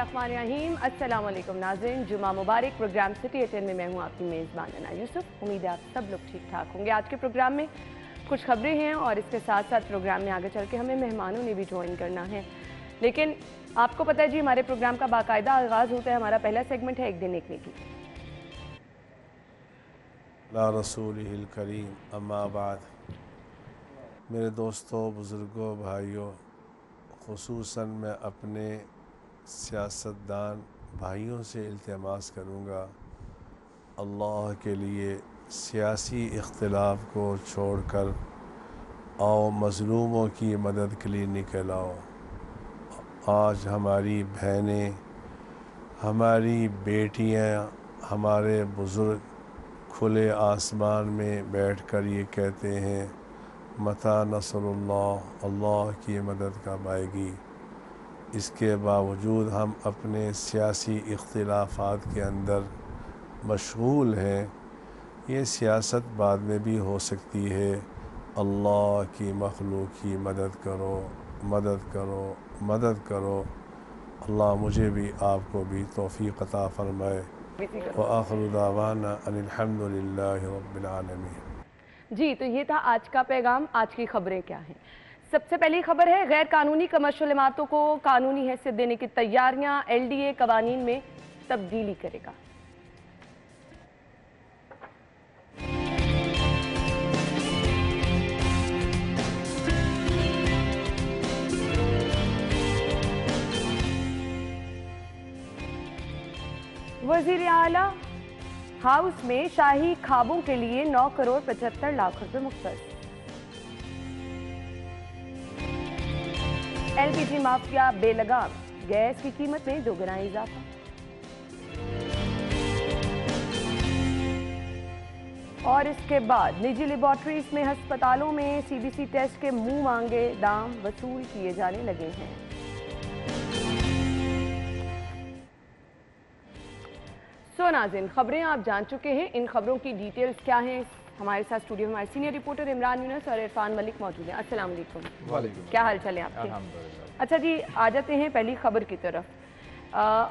बिस्मिल्लाहिर्रहमानिर्रहीम। अस्सलाम वालेकुम नाज़रीन, जुमा मुबारक। प्रोग्राम सिटी एटेन में मैं हूँ आपकी मेज़बान अना यूसुफ। उम्मीद है आप सब लोग ठीक ठाक होंगे। आज के प्रोग्राम में कुछ खबरें हैं और इसके साथ साथ प्रोग्राम में आगे चल के हमें मेहमानों ने भी ज्वाइन करना है। लेकिन आपको पता है जी, हमारे प्रोग्राम का बाकायदा आगाज़ होता है। हमारा पहला सेगमेंट है एक दिन एक नेकी। ला रसूलिहिल करीम अम्मा बाद। मेरे दोस्तों, बुज़ुर्गों, भाइयों, ख़ुसूसन मैं अपने सियासतदान भाइयों से इल्तिमास करूँगा, अल्लाह के लिए सियासी इख्तिलाफ को छोड़कर आओ मज़लूमों की मदद के लिए निकल आओ। आज हमारी बहनें, हमारी बेटियाँ, हमारे बुज़ुर्ग खुले आसमान में बैठकर ये कहते हैं, मता नसरुल्लाह, अल्लाह की मदद कब आएगी। इसके बावजूद हम अपने सियासी इख्तिलाफ़ात के अंदर मशगूल हैं। ये सियासत बाद में भी हो सकती है। अल्लाह की मखलूक की मदद करो, मदद करो, मदद करो। अल्लाह मुझे भी आपको भी तौफ़ीक़ अता फ़रमाए। व आखिरु दावाना अनिल हम्दुलिल्लाहि रब्बिल आलमीन। जी, तो ये था आज का पैगाम। आज की खबरें क्या हैं? सबसे पहली खबर है, गैर कानूनी कमर्शियल इमारतों को कानूनी हैसियत देने की तैयारियां। LDA कवानीन में तब्दीली करेगा। वज़ीर आला हाउस में शाही ख्वाबों के लिए 9 करोड़ 75 लाख रुपए मुख्तस। LPG माफिया बेलगाम, गैस की कीमत में दोगुना इजाफा। और इसके बाद निजी लेबॉर्ट्रीज में अस्पतालों में CBC टेस्ट के मुंह मांगे दाम वसूल किए जाने लगे हैं। सो नाज़रीन, खबरें आप जान चुके हैं। इन खबरों की डिटेल्स क्या हैं? हमारे साथ स्टूडियो में हमारे सीनियर रिपोर्टर इमरान यूनुस और इरफान मलिक मौजूद हैं। अस्सलाम वालेकुम। क्या हाल चाल है आपके? अच्छा जी, आ जाते हैं पहली खबर की तरफ।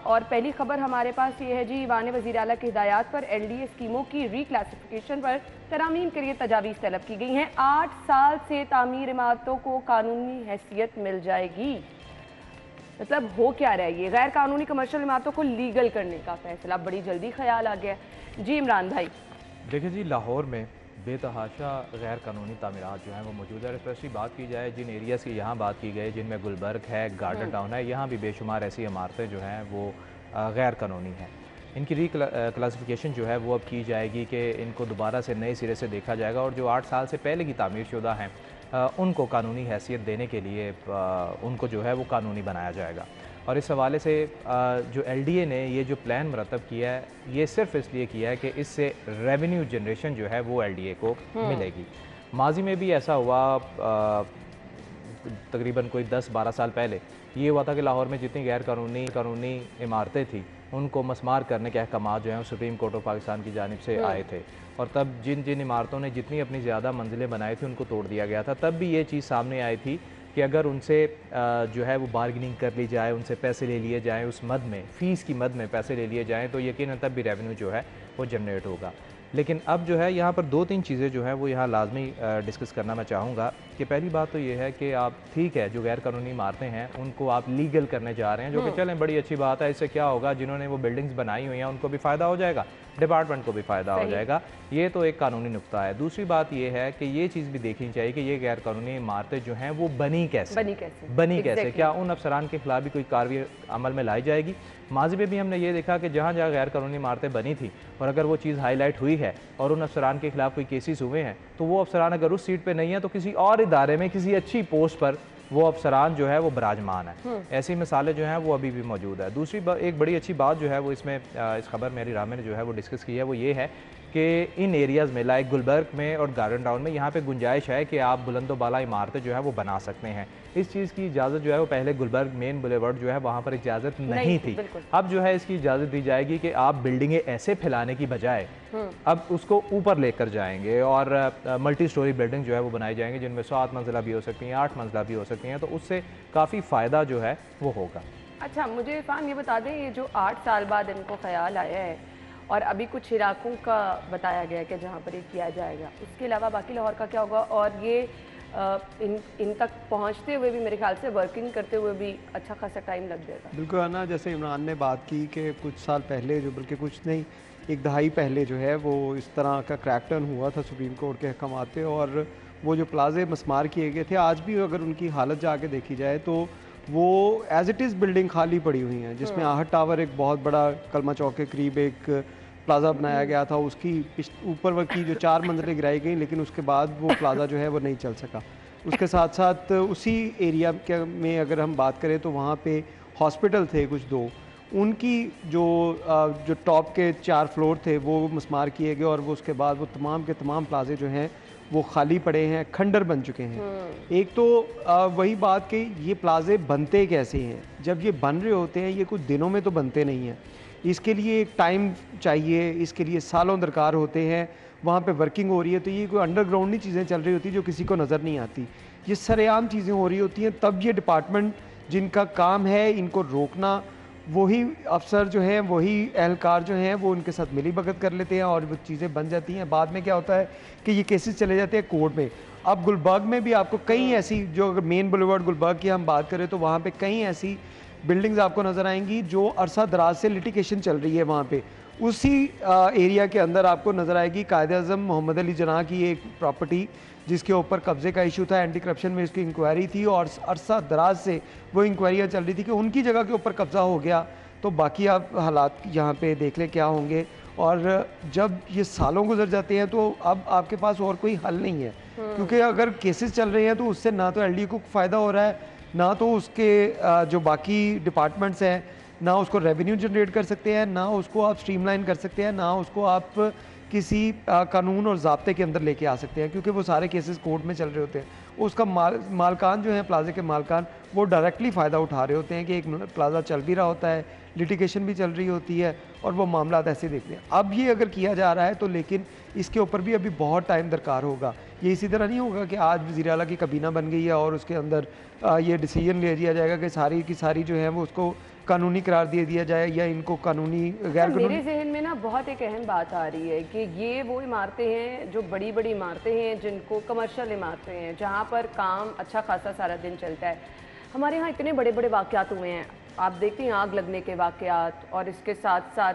और पहली खबर हमारे पास ये है जी, ईवान वज़ीर आला की हिदायत पर LDA स्कीमों की रीक्लासिफिकेशन पर तरामीम के लिए तजावीज़ तलब की गई हैं। 8 साल से तामीर इमारतों को कानूनी हैसियत मिल जाएगी। मतलब हो क्या रहा है? ये गैर कानूनी कमर्शियल इमारतों को लीगल करने का फैसला बड़ी जल्दी ख्याल आ गया जी। इमरान भाई, देखिए जी, लाहौर में बेतहाशा गैर कानूनी तामीरात जो हैं वो मौजूद है। स्पेशली बात की जाए जिन एरियाज़ की यहाँ बात की गई, जिनमें गुलबर्ग है, गार्डन टाउन है, यहाँ भी बेशुमार ऐसी इमारतें जो हैं वो गैर कानूनी हैं। इनकी क्लासिफिकेशन जो है वो अब की जाएगी कि इनको दोबारा से नए सिरे से देखा जाएगा और जो 8 साल से पहले की तामीर शुदा हैं उनको कानूनी हैसियत देने के लिए उनको जो है वो कानूनी बनाया जाएगा। और इस हवाले से जो LDA ने ये जो प्लान मुरतब किया है, ये सिर्फ इसलिए किया है कि इससे रेवेन्यू जनरेशन जो है वो LDA को मिलेगी। माजी में भी ऐसा हुआ, तकरीबन कोई 10-12 साल पहले ये हुआ था कि लाहौर में जितनी गैर कानूनी इमारतें थी उनको मसमार करने के अहकाम जो हैं सुप्रीम कोर्ट ऑफ पाकिस्तान की जानिब से आए थे। और तब जिन इमारतों ने जितनी अपनी ज़्यादा मंजिलें बनाई थी उनको तोड़ दिया गया था। तब भी ये चीज़ सामने आई थी कि अगर उनसे जो है वो बार्गेनिंग कर ली जाए, उनसे पैसे ले लिए जाएँ, उस मद में फ़ीस की मद में पैसे ले लिए जाएँ, तो यकीनन तब भी रेवेन्यू जो है वो जनरेट होगा। लेकिन अब जो है यहाँ पर 2-3 चीज़ें जो हैं वो यहाँ लाजमी डिस्कस करना मैं चाहूँगा कि पहली बात तो ये है कि आप ठीक है, जो गैर कानूनी इमारतें हैं उनको आप लीगल करने जा रहे हैं, जो कि चलें बड़ी अच्छी बात है। इससे क्या होगा, जिन्होंने वो बिल्डिंग्स बनाई हुई हैं उनको भी फ़ायदा हो जाएगा, डिपार्टमेंट को भी फ़ायदा हो जाएगा। ये तो एक कानूनी नुक्ता है। दूसरी बात ये है कि ये चीज़ भी देखनी चाहिए कि ये गैर कानूनी इमारतें जो हैं वो बनी कैसे, क्या उन अफसरान के खिलाफ भी कोई कार्रवाई अमल में लाई जाएगी। माजी में भी हमने ये देखा कि जहाँ जहाँ गैर कानूनी इमारतें बनी थी और अगर वो चीज़ हाईलाइट हुई है और उन अफसरान के खिलाफ कोई केसेस हुए हैं, तो वो अफसरान अगर उस सीट पे नहीं है तो किसी और इदारे में किसी अच्छी पोस्ट पर वो अफसरान जो है वो बराजमान है। ऐसी मिसालें जो हैं वो अभी भी मौजूद है। दूसरी एक बड़ी अच्छी बात जो है वो इसमें इस खबर में रामे ने जो है वो डिस्कस की है, वो ये है कि इन एरियाज़ में लाइक गुलबर्ग में और गार्डन टाउन में यहाँ पे गुंजाइश है कि आप बुलंदो बाला इमारतें जो है वो बना सकते हैं। इस चीज़ की इजाज़त जो है वो पहले गुलबर्ग मेन बुलेवर्ड जो है वहाँ पर इजाज़त नहीं थी। अब जो है इसकी इजाज़त दी जाएगी कि आप बिल्डिंगें ऐसे फैलाने की बजाय अब उसको ऊपर लेकर जाएंगे और मल्टी स्टोरी बिल्डिंग जो है वो बनाई जाएंगी, जिनमें 7 मंजिला भी हो सकती हैं, 8 मंजिला भी हो सकती हैं। तो उससे काफ़ी फ़ायदा जो है वो होगा। अच्छा, मुझे इरफान ये बता दें, ये जो 8 साल बाद इनको ख्याल आया है और अभी कुछ इलाकों का बताया गया है कि जहाँ पर ये किया जाएगा, उसके अलावा बाकी लाहौर का क्या होगा? और ये इन तक पहुँचते हुए भी मेरे ख्याल से वर्किंग करते हुए भी अच्छा खासा टाइम लग जाएगा। बिल्कुल है ना, जैसे इमरान ने बात की कि कुछ साल पहले, जो बल्कि कुछ नहीं, एक दहाई पहले जो है वो इस तरह का क्रैकडाउन हुआ था सुप्रीम कोर्ट के अहकामात पे, और वो जो प्लाजे मस्मार किए गए थे, आज भी अगर उनकी हालत जाके देखी जाए तो वो एज इट इज़ बिल्डिंग खाली पड़ी हुई हैं, जिसमें आहट टावर एक बहुत बड़ा कलमा चौक के करीब एक प्लाज़ा बनाया गया था, उसकी ऊपर की जो 4 मंजिलें गिराई गई, लेकिन उसके बाद वो प्लाज़ा जो है वो नहीं चल सका। उसके साथ साथ उसी एरिया में अगर हम बात करें तो वहाँ पे हॉस्पिटल थे कुछ 2, उनकी जो टॉप के 4 फ्लोर थे वो मस्मार किए गए, और वो उसके बाद वो तमाम के तमाम प्लाजे जो हैं वो खाली पड़े हैं, खंडर बन चुके हैं। एक तो वही बात कि ये प्लाजे बनते कैसे हैं, जब ये बन रहे होते हैं ये कुछ दिनों में तो बनते नहीं हैं, इसके लिए एक टाइम चाहिए, इसके लिए सालों दरकार होते हैं। वहाँ पे वर्किंग हो रही है तो ये कोई अंडरग्राउंड नहीं चीज़ें चल रही होती जो किसी को नज़र नहीं आती, ये सरेआम चीज़ें हो रही होती हैं। तब ये डिपार्टमेंट जिनका काम है इनको रोकना, वही अफसर जो हैं, वही एहलकार जो हैं, वो उनके साथ मिली भगत कर लेते हैं और वो चीज़ें बन जाती हैं। बाद में क्या होता है कि ये केसेस चले जाते हैं कोर्ट में। अब गुलबर्ग में भी आपको कई ऐसी, जो अगर मेन बुलेवार्ड गुलबर्ग की हम बात करें तो वहाँ पे कई ऐसी बिल्डिंग्स आपको नज़र आएंगी जो अरसा दराज से लिटिगेशन चल रही है वहाँ पे। उसी एरिया के अंदर आपको नज़र आएगी कायद-ए-आज़म मोहम्मद अली जनाह की एक प्रॉपर्टी, जिसके ऊपर कब्ज़े का इशू था, एंटी करप्शन में इसकी इंक्वायरी थी और अरसा दराज से वो इंक्वायरियाँ चल रही थी कि उनकी जगह के ऊपर कब्ज़ा हो गया। तो बाकी आप हालात यहाँ पे देख लें क्या होंगे, और जब ये सालों गुजर जाते हैं तो अब आपके पास और कोई हल नहीं है, क्योंकि अगर केसेस चल रहे हैं तो उससे ना तो एलडी को फ़ायदा हो रहा है, ना तो उसके जो बाकी डिपार्टमेंट्स हैं, ना उसको रेवेन्यू जनरेट कर सकते हैं, ना उसको आप स्ट्रीमलाइन कर सकते हैं, ना उसको आप किसी कानून और ज़ाब्ते के अंदर लेके आ सकते हैं, क्योंकि वो सारे केसेस कोर्ट में चल रहे होते हैं। उसका मालकान जो है, प्लाजे के मालकान, वो डायरेक्टली फ़ायदा उठा रहे होते हैं कि एक प्लाजा चल भी रहा होता है, लिटिगेशन भी चल रही होती है और वो मामला ऐसे देखते हैं। अब ये अगर किया जा रहा है तो लेकिन इसके ऊपर भी अभी बहुत टाइम दरकार होगा। ये इसी तरह नहीं होगा कि आज वज़ीर आला की कबीना बन गई है और उसके अंदर ये डिसीजन ले लिया जाएगा कि सारी की सारी जो है वो उसको कानूनी करार दे दिया जाए या इनको कानूनी गैर कानूनी। मेरे जहन में ना बहुत एक अहम बात आ रही है कि ये वो इमारतें हैं जो बड़ी बड़ी इमारतें हैं, जिनको कमर्शियल इमारतें हैं, जहाँ पर काम अच्छा खासा सारा दिन चलता है। हमारे यहाँ इतने बड़े बड़े वाक़यात हुए हैं, आप देखते हैं आग लगने के वाक़यात, और इसके साथ साथ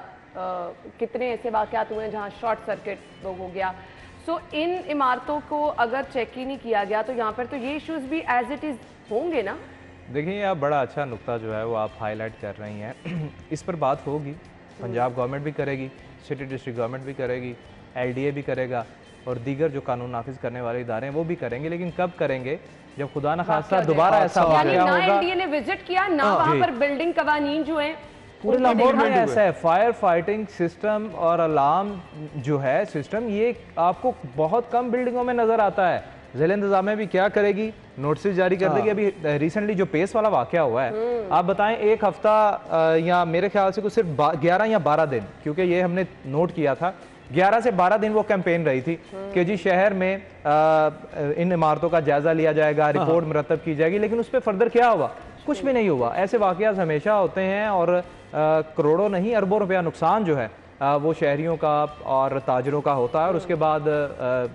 कितने ऐसे वाक़यात हुए हैं जहाँ शॉर्ट सर्किट हो गया। सो इन इमारतों को अगर चेक ही नहीं किया गया तो यहाँ पर तो ये इश्यूज़ भी एज इट इज़ होंगे ना। देखिए, आप बड़ा अच्छा नुक्ता जो है वो आप हाईलाइट कर रही हैं। इस पर बात होगी, पंजाब गवर्नमेंट भी करेगी, सिटी डिस्ट्रिक्ट गवर्नमेंट भी करेगी, एलडीए भी करेगा और दीगर जो कानून नाफिज करने वाले इदारे हैं वो भी करेंगे। लेकिन कब करेंगे? जब खुदा न खास्ता दोबारा ऐसा वाक़या होगा। ना एलडीए ने विजिट किया, ना वहाँ पर बिल्डिंग कवानीन जो हैं पूरे लाहौर में ऐसा है। फायर फाइटिंग सिस्टम और अलार्म जो है सिस्टम, ये आपको बहुत कम बिल्डिंगों में नज़र आता है। ज़िला इंतज़ामिया भी क्या करेगी, नोटिस जारी कर देगी। अभी रिसेंटली जो पेस वाला वाक़या हुआ है, आप बताएं, एक हफ्ता या मेरे ख्याल से कुछ सिर्फ 11 या 12 दिन, क्योंकि ये हमने नोट किया था, 11 से 12 दिन वो कैंपेन रही थी कि जी शहर में इन इमारतों का जायजा लिया जाएगा, रिपोर्ट मुरतब की जाएगी। लेकिन उस पर फर्दर क्या हुआ? कुछ भी नहीं हुआ। ऐसे वाक़यात हमेशा होते हैं और करोड़ों नहीं अरबों रुपया नुकसान जो है वो शहरियों का और ताजरों का होता है, और उसके बाद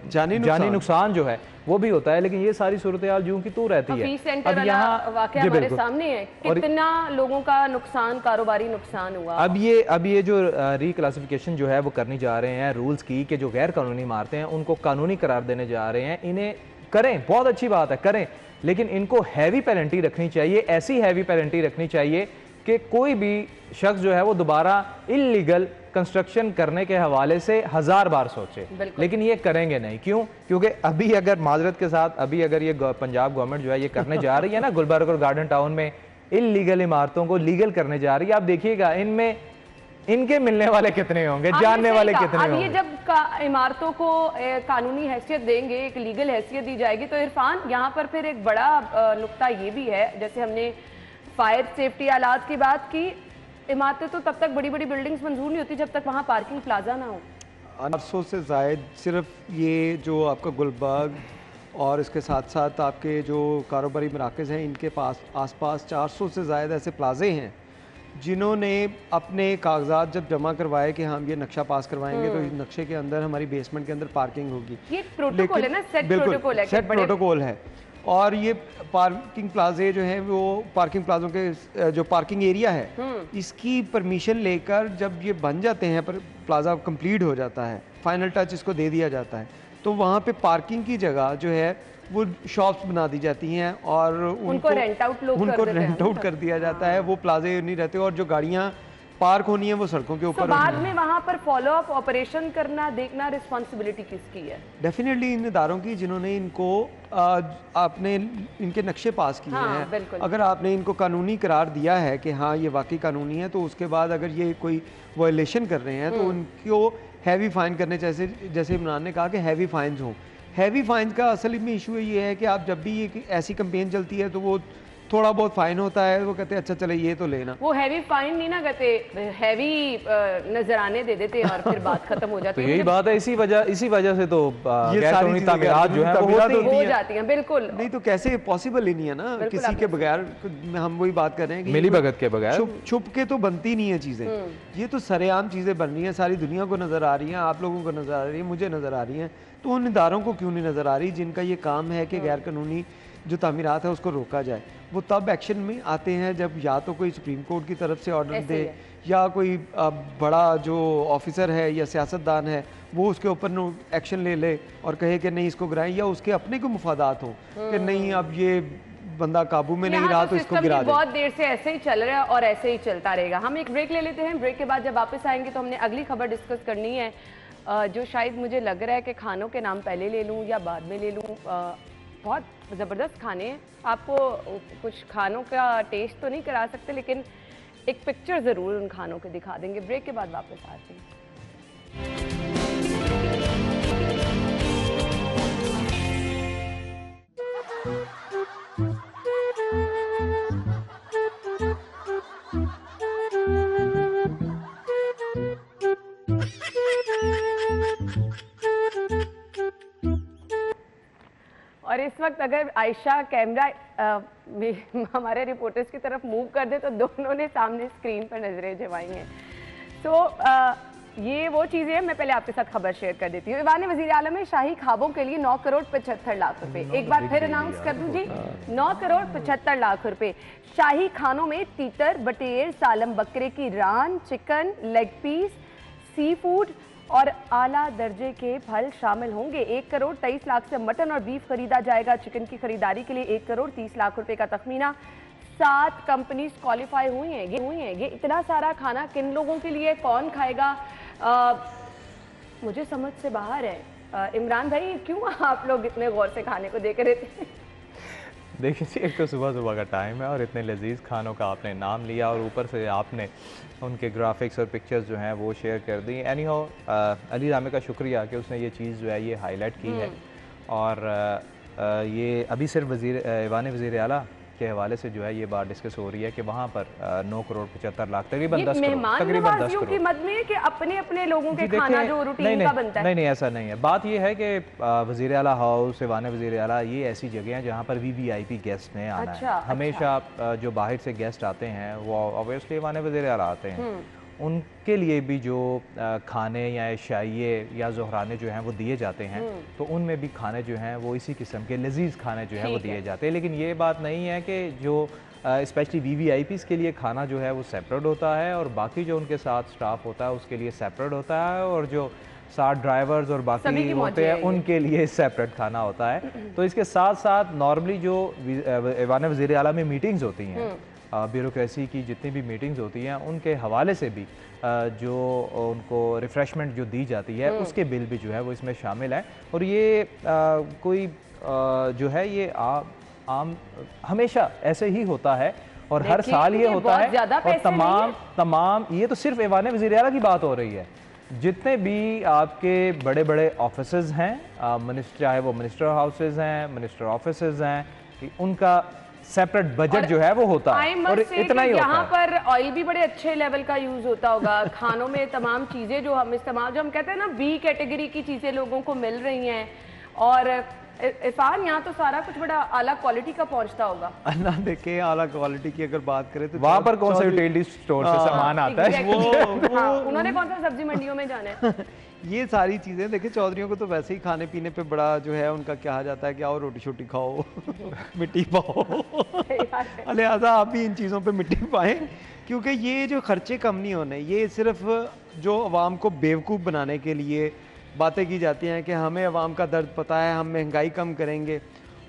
जानी नुकसान जो है वो भी होता है। लेकिन ये सारी सूरत हाल यूं की तू रहती है। अब यहाँ वाक़या हमारे सामने है, कितना लोगों का नुकसान, कारोबारी नुकसान हुआ। अब ये जो रिक्लासिफिकेशन जो है वो करनी जा रहे हैं रूल्स की, कि जो गैर कानूनी इमारतें हैं उनको कानूनी करार देने जा रहे हैं। इन्हें करें, बहुत अच्छी बात है, करें, लेकिन इनको हैवी पेनल्टी रखनी चाहिए। ऐसी हैवी पेनल्टी रखनी चाहिए कि कोई भी शख्स जो है वो दोबारा इल्लीगल कंस्ट्रक्शन करने के हवाले से 1000 बार सोचे। लेकिन ये करेंगे नहीं। क्यों? क्योंकि अभी अगर माजरत के साथ अभी अगर ये पंजाब गवर्नमेंट जो है ये करने जा रही है ना, गुलबर्ग और गार्डन टाउन में इल्लीगल इमारतों को लीगल करने जा रही है, आप देखिएगा इनमें इनके मिलने वाले कितने होंगे, जानने वाले कितने होंगे। ये जब इमारतों को कानूनी हैसियत देंगे, एक लीगल हैसियत दी जाएगी, तो इरफान यहाँ पर फिर एक बड़ा नुक्ता ये भी है, जैसे हमने फायर सेफ्टी आलात की बात की, इमारतें तो तब तक बड़ी बड़ी बिल्डिंग्स मंजूर नहीं होती जब तक वहाँ पार्किंग प्लाजा ना हो। 800 से ज़ायद सिर्फ ये जो आपका गुलबर्ग और इसके साथ साथ आपके जो कारोबारी मराकज़ हैं इनके पास आसपास 400 से ज़्यादा ऐसे प्लाजे हैं जिन्होंने अपने कागजात जब जमा करवाए कि हम ये नक्शा पास करवाएंगे तो इस नक्शे के अंदर हमारी बेसमेंट के अंदर पार्किंग होगी। ये प्रोटोकॉल है ना, सेट प्रोटोकॉल है, सेट प्रोटोकॉल है। और ये पार्किंग प्लाजे जो हैं वो पार्किंग प्लाजों के जो पार्किंग एरिया है इसकी परमिशन लेकर जब ये बन जाते हैं, पर प्लाजा कंप्लीट हो जाता है, फाइनल टच इसको दे दिया जाता है, तो वहाँ पे पार्किंग की जगह जो है वो शॉप्स बना दी जाती हैं और उनको रेंट आउट कर दिया जाता है। वो प्लाजे नहीं रहते और जो गाड़ियाँ पार्क होनी है वो सड़कों के ऊपर। बाद में वहाँ पर फॉलो अप ऑपरेशन करना, देखना, रिस्पॉन्सिबिलिटी किसकी है? डेफिनेटली इन इदारों की जिन्होंने इनको आपने इनके नक्शे पास किए हैं। अगर आपने इनको कानूनी करार दिया है कि हाँ ये वाकई कानूनी है, तो उसके बाद अगर ये कोई वायलेशन कर रहे हैं तो उनको हैवी फाइन करने, जैसे इमरान ने कहा कि हैवी फाइन्स हों। हैवी फाइन का असल में इशू ये है कि आप जब भी ये ऐसी कंपेन चलती है तो वो थोड़ा बहुत फाइन होता है, वो कहते हैं अच्छा चले ये तो लेना। वो हैवी फाइन नहीं ना कहते, हैवी नजराने दे देते हैं और फिर बात खत्म हो जाती है। तो यही बात है, इसी वजह से तो गैर कानूनी तामीरात जो है वो हो जाती हैं। बिल्कुल नहीं तो कैसे पॉसिबल ही नहीं है ना, किसी के बगैर। हम वही बात कर रहे हैं कि मिली भगत के बगैर छुप के तो बनती नहीं है चीजें। ये तो सरेआम चीजें बन रही हैं, सारी दुनिया को नजर आ रही हैं, आप लोगों को नजर आ रही है, मुझे नजर आ रही हैं। तो उन इदारों को क्यों नहीं नजर आ रही जिनका ये काम है कि गैर कानूनी जो तामीरात है उसको रोका जाए? वो तब एक्शन में आते हैं जब या तो कोई सुप्रीम कोर्ट की तरफ से ऑर्डर दे या कोई बड़ा जो ऑफिसर है या सियासतदान है वो उसके ऊपर एक्शन ले ले और कहे कि नहीं इसको गिराएं, या उसके अपने को मुफादात हो कि नहीं अब ये बंदा काबू में नहीं रहा तो इसको गिरा दे। बहुत देर से ऐसे ही चल रहा है और ऐसे ही चलता रहेगा। हम एक ब्रेक ले लेते हैं। ब्रेक के बाद जब वापस आएंगे तो हमने अगली खबर डिस्कस करनी है, जो शायद मुझे लग रहा है कि खानों के नाम पहले ले लूँ या बाद में ले लूँ। बहुत ज़बरदस्त खाने हैं, आपको कुछ खानों का टेस्ट तो नहीं करा सकते लेकिन एक पिक्चर ज़रूर उन खानों के दिखा देंगे। ब्रेक के बाद वापस आते हैं। और इस वक्त अगर आयशा कैमरा हमारे रिपोर्टर्स की तरफ मूव कर दे तो दोनों ने सामने स्क्रीन पर नजरें जमाई हैं। तो ये वो चीज़ें हैं। मैं पहले आपके साथ खबर शेयर कर देती हूँ। ईवान वज़ीर आला में शाही ख्वाबों के लिए 9 करोड़ 75 लाख रुपए, एक बार फिर अनाउंस कर दूँ जी, 9 करोड़ 75 लाख रुपए। शाही खानों में तीतर, बटेर, सालम बकरे की रान, chicken, leg piece, sea food और आला दर्जे के फल शामिल होंगे। 1 करोड़ 23 लाख से मटन और बीफ खरीदा जाएगा। चिकन की खरीदारी के लिए 1 करोड़ 30 लाख रुपए का तखमीना। 7 कंपनीज क्वालिफाई हुई हैं। ये इतना सारा खाना किन लोगों के लिए, कौन खाएगा, मुझे समझ से बाहर है। इमरान भाई क्यों आप लोग इतने गौर से खाने को देख रहे थे? देखिए जी, एक तो सुबह का टाइम है और इतने लजीज खानों का आपने नाम लिया और ऊपर से आपने उनके ग्राफिक्स और पिक्चर्स जो हैं वो शेयर कर दी। एनी हो, अली रामे का शुक्रिया कि उसने ये चीज़ जो है ये हाईलाइट की है। और ये अभी सिर्फ ईवान वज़ीर आला के हवाले से जो है ये बात डिस्कस हो रही है कि वहाँ पर 9 करोड़ 75 लाख तकरीबन 10 करोड़ की मद में कि अपने लोगों के खाना जो रूटीन का बनता है। नहीं ऐसा नहीं है। बात ये है कि वज़ीर आला हाउस, ईवान वज़ीर आला, ये ऐसी जगह हैं जहाँ पर VVIP गेस्ट ने आना है। हमेशा जो बाहर से गेस्ट आते हैं वो ऑब्वियसली ईवान वज़ीर आला आते हैं, उनके लिए भी जो खाने या शाइये या ज़ोहराने जो हैं वो दिए जाते हैं, तो उनमें भी खाने जो हैं वो इसी किस्म के लजीज खाने जो हैं वो दिए जाते हैं। लेकिन ये बात नहीं है कि जो स्पेशली VVIPs के लिए खाना जो है वो सेपरेट होता है और बाकी जो उनके साथ स्टाफ होता है उसके लिए सेपरेट होता है, और जो 7 ड्राइवर्स और बाकी होते हैं उनके लिए सेपरेट खाना होता है। तो इसके साथ साथ नॉर्मली जो ईवान वज़ीर आला में मीटिंग्स होती हैं, ब्यूरोक्रेसी की जितनी भी मीटिंग्स होती हैं, उनके हवाले से भी जो उनको रिफ़्रेशमेंट जो दी जाती है उसके बिल भी जो है वो इसमें शामिल है। और ये कोई जो है ये आम हमेशा ऐसे ही होता है और हर साल ये होता है। और तमाम ये तो सिर्फ ईवान वज़ीर आला की बात हो रही है, जितने भी आपके बड़े बड़े ऑफिसेज हैं, चाहे वो मिनिस्टर हाउसेज हैं, मिनिस्टर ऑफिसेज हैं, उनका सेपरेट बजट जो है वो होता है। और इतना ही यहाँ पर ऑयल भी बड़े अच्छे लेवल का यूज होता होगा खानों में। तमाम चीजें जो हम कहते हैं ना, बी कैटेगरी की चीजें लोगों को मिल रही हैं। और इरफान, यहाँ तो सारा कुछ बड़ा आला क्वालिटी का पहुंचता होगा ना। देखे आला क्वालिटी की अगर बात करें तो वहां पर कौन सा रिटेल स्टोर से सामान आता है? उन्होंने कौन सा सब्जी मंडियों में जाना है? ये सारी चीज़ें देखिए, चौधरियों को तो वैसे ही खाने पीने पे बड़ा जो है उनका कहा जाता है कि आओ रोटी शोटी खाओ मिट्टी पाओ, लिहाजा आप भी इन चीज़ों पे मिट्टी पाएं, क्योंकि ये जो खर्चे कम नहीं होने, ये सिर्फ जो अवाम को बेवकूफ़ बनाने के लिए बातें की जाती हैं कि हमें अवाम का दर्द पता है, हम महंगाई कम करेंगे।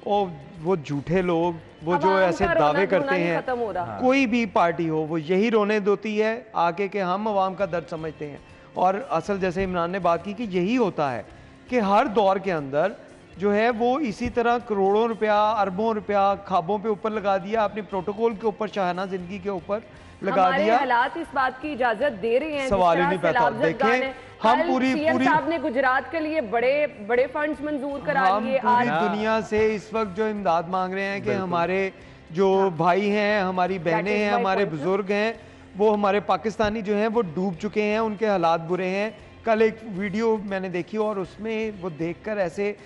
और वो झूठे लोग वो जो ऐसे दावे करते हैं, कोई भी पार्टी हो वो यही रोने देती है आके कि हम अवाम का दर्द समझते हैं। और असल जैसे इमरान ने बात की कि यही होता है कि हर दौर के अंदर जो है वो इसी तरह करोड़ों रुपया, अरबों रुपया खाबों पे ऊपर लगा दिया, अपने प्रोटोकॉल के ऊपर, शाहाना जिंदगी के ऊपर लगा दिया। हालात इस बात की इजाजत दे रहे हैं, सवाल ही नहीं पैदा। देखें हम पूरी साहब ने गुजरात के लिए बड़े बड़े फंड्स मंजूर करा लिए। पूरी दुनिया से इस वक्त जो इमदाद मांग रहे हैं कि हमारे जो भाई हैं, हमारी बहनें हैं, हमारे बुजुर्ग हैं, वो हमारे पाकिस्तानी जो हैं वो डूब चुके हैं, उनके हालात बुरे हैं। कल एक वीडियो मैंने देखी और उसमें वो देखकर ऐसे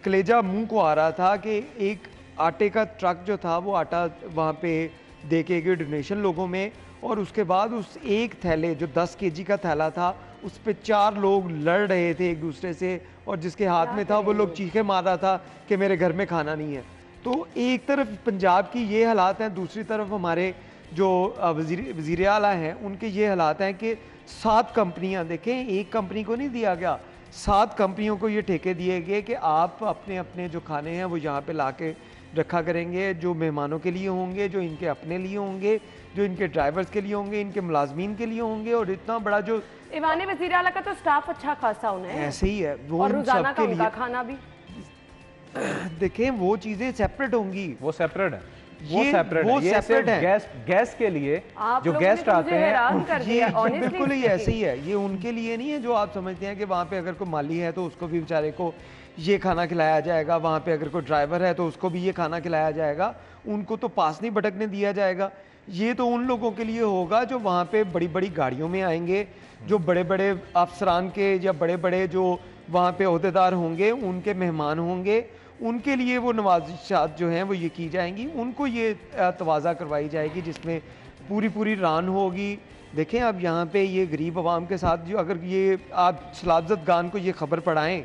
कलेजा मुंह को आ रहा था कि एक आटे का ट्रक जो था वो आटा वहाँ पे दे के गए डोनेशन लोगों में, और उसके बाद उस एक थैले जो 10 केजी का थैला था उस पे 4 लोग लड़ रहे थे एक दूसरे से, और जिसके हाथ में था वो लोग चीखे मार रहा था कि मेरे घर में खाना नहीं है। तो एक तरफ पंजाब की ये हालात हैं, दूसरी तरफ हमारे जो वज़ीर आला हैं उनके ये हालात हैं कि 7 कंपनियां, देखें एक कंपनी को नहीं दिया गया, 7 कंपनियों को ये ठेके दिए गए कि आप अपने अपने जो खाने हैं वो यहाँ पे ला के रखा करेंगे, जो मेहमानों के लिए होंगे, जो इनके अपने लिए होंगे, जो इनके ड्राइवर्स के लिए होंगे, इनके मुलाजमीन के लिए होंगे। और इतना बड़ा जो ईवान वज़ीर आला का तो स्टाफ अच्छा खासा उन्हें ऐसे ही है वो, और रोजाना का उनका खाना भी देखें वो चीज़ें सेपरेट होंगी, वो सेपरेट है, वो सेपरेट है। गैस के लिए जो गेस्ट आते हैं ये बिल्कुल ही ऐसे ही है, ये उनके लिए नहीं है जो आप समझते हैं कि वहाँ पे अगर कोई माली है तो उसको भी बेचारे को ये खाना खिलाया जाएगा, वहाँ पे अगर कोई ड्राइवर है तो उसको भी ये खाना खिलाया जाएगा, उनको तो पास नहीं भटकने दिया जाएगा। ये तो उन लोगों के लिए होगा जो वहाँ पे बड़ी बड़ी गाड़ियों में आएंगे, जो बड़े बड़े अफसरान के या बड़े बड़े जो वहाँ पे ओहदेदार होंगे उनके मेहमान होंगे, उनके लिए वो नवाजिशात जो हैं वो ये की जाएंगी, उनको ये तवाज़ा करवाई जाएगी जिसमें पूरी पूरी रान होगी। देखें अब यहाँ पे ये गरीब आवाम के साथ जो अगर ये आप सलाजत गान को ये खबर पढ़ाएं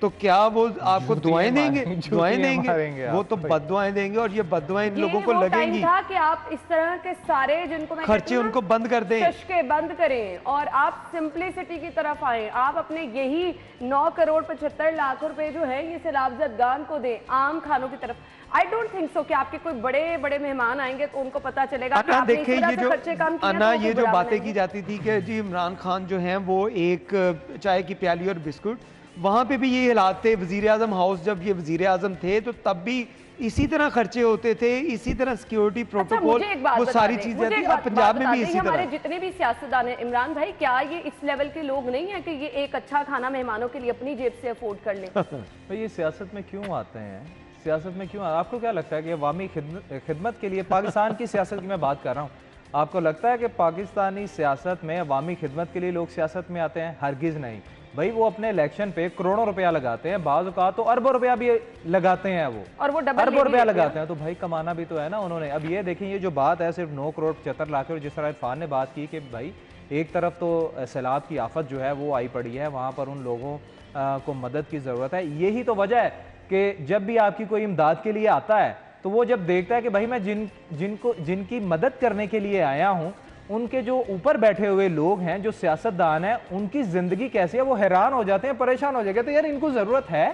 तो क्या वो आपको दुआएं देंगे? दुआएं देंगे, वो तो बददुआएं देंगे, और ये बददुआएं इन लोगों को लगेंगी था कि आप इस तरह के सारे जिनको मैं खर्चे उनको बंद कर दें, चश्के बंद करें और आप सिंपलिसिटी की तरफ आए। आप अपने यही 9 करोड़ 75 लाख रुपए जो है ये सैलाब गान को दें आम खानों की तरफ। आई डोंट थिंक सो कि आपके कोई बड़े बड़े मेहमान आएंगे तो उनको पता चलेगा कि आपने देखिए ये जो ये जो बातें की जाती थी कि जी इमरान खान जो हैं वो एक चाय की प्याली और बिस्कुट, वहाँ पे भी ये हालात थे। वज़ीर आज़म हाउस जब ये वज़ीर आज़म थे तो तब भी इसी तरह खर्चे होते थे, इसी तरह सिक्योरिटी प्रोटोकॉल वो सारी चीजें थी। अब पंजाब में भी इसी तरह। हमारे जितने भी सियासतदान हैं इमरान भाई, क्या ये इस लेवल के लोग नहीं है कि ये एक अच्छा खाना मेहमानों के लिए अपनी जेब से अफोर्ड कर लें? तो ये सियासत में क्यों आते हैं? सियासत में क्यों? आपको क्या लगता है कि अवामी खिदमत के लिए पाकिस्तान की सियासत की मैं बात कर रहा हूँ, आपको लगता है कि पाकिस्तानी सियासत में अवामी खिदमत के लिए लोग सियासत में आते हैं? हरगिज़ नहीं भाई। वो अपने इलेक्शन पे करोड़ों रुपया लगाते हैं, बाज़ औक़ात तो अरबों रुपया भी लगाते हैं, वो और वो अरबों रुपया लगाते हैं। तो भाई कमाना भी तो है ना उन्होंने। अब ये देखें, ये जो बात है सिर्फ 9 करोड़ 75 लाख, और जिस तरह इरफान ने बात की कि भाई एक तरफ तो सैलाब की आफत जो है वो आई पड़ी है, वहाँ पर उन लोगों को मदद की ज़रूरत है। यही तो वजह है कि जब भी आपकी कोई इमदाद के लिए आता है तो वो जब देखता है कि भाई मैं जिनकी मदद करने के लिए आया हूँ, उनके जो ऊपर बैठे हुए लोग हैं, जो सियासतदान हैं, उनकी जिंदगी कैसी है, वो हैरान हो जाते हैं, परेशान हो जाते हैं। यार इनको जरूरत है,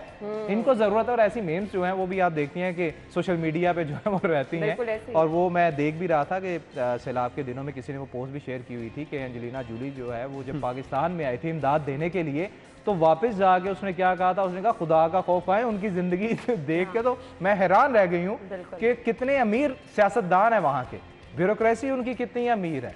इनको जरूरत है। और ऐसी मेम्स जो हैं वो भी आप देखती हैं कि सोशल मीडिया पे जो है वो रहती हैं। और वो मैं देख भी रहा था कि सैलाब के दिनों में किसी ने वो पोस्ट भी शेयर की हुई थी कि एंजेलिना जूली जो है वो जब पाकिस्तान में आई थी इमदाद देने के लिए, तो वापस जाके उसने क्या कहा था, उसने कहा खुदा का खौफ आए, उनकी जिंदगी देख के तो मैं हैरान रह गई हूँ कि कितने अमीर सियासतदान है वहाँ के, ब्यूरोक्रेसी उनकी कितनी अमीर है,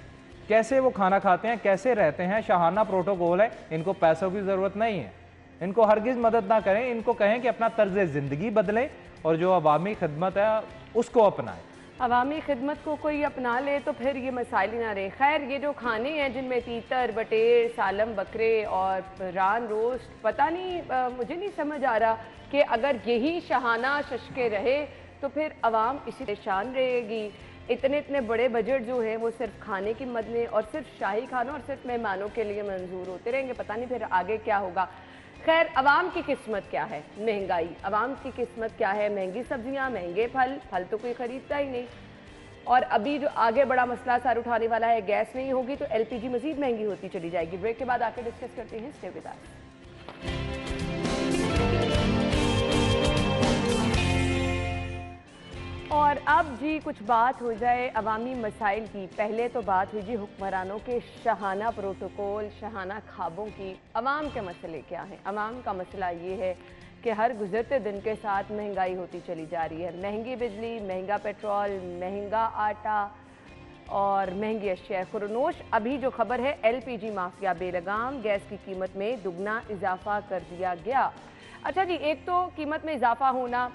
कैसे वो खाना खाते हैं, कैसे रहते हैं, शाहाना प्रोटोकॉल है। इनको पैसों की ज़रूरत नहीं है, इनको हरगिज़ मदद ना करें, इनको कहें कि अपना तर्ज ज़िंदगी बदलें और जो अवामी खिदमत है उसको अपनाएं। अवामी खिदमत को कोई अपना ले तो फिर ये मसाइल ही ना रहे। खैर, ये जो खाने हैं जिनमें तीतर, बटेर, सालम बकरे और रान रोस्ट, पता नहीं मुझे नहीं समझ आ रहा कि अगर यही शहाना शशके रहे तो फिर अवाम इसी परेशान रहेगी। इतने इतने बड़े बजट जो है वो सिर्फ खाने की मद में और सिर्फ शाही खानों और सिर्फ मेहमानों के लिए मंजूर होते रहेंगे। पता नहीं फिर आगे क्या होगा। खैर, अवाम की किस्मत क्या है? महंगाई। अवाम की किस्मत क्या है? महंगी सब्जियां, महंगे फल। फल तो कोई ख़रीदता ही नहीं। और अभी जो आगे बड़ा मसला सर उठाने वाला है, गैस नहीं होगी तो एलपीजी मज़ीद महंगी होती चली जाएगी। ब्रेक के बाद आकर डिस्कस करते हैं। Stay with us. और अब जी कुछ बात हो जाए अवामी मसाइल की। पहले तो बात हुई जी हुक्मरानों के शहाना प्रोटोकॉल, शहाना ख्वाबों की। अवाम के मसले क्या हैं? अवाम का मसला ये है कि हर गुजरते दिन के साथ महंगाई होती चली जा रही है। महंगी बिजली, महंगा पेट्रोल, महंगा आटा और महंगी अशिया खुरनोश। अभी जो खबर है, एलपीजी माफिया बेलगाम, गैस की कीमत में दुगना इजाफा कर दिया गया। अच्छा जी, एक तो कीमत में इजाफा होना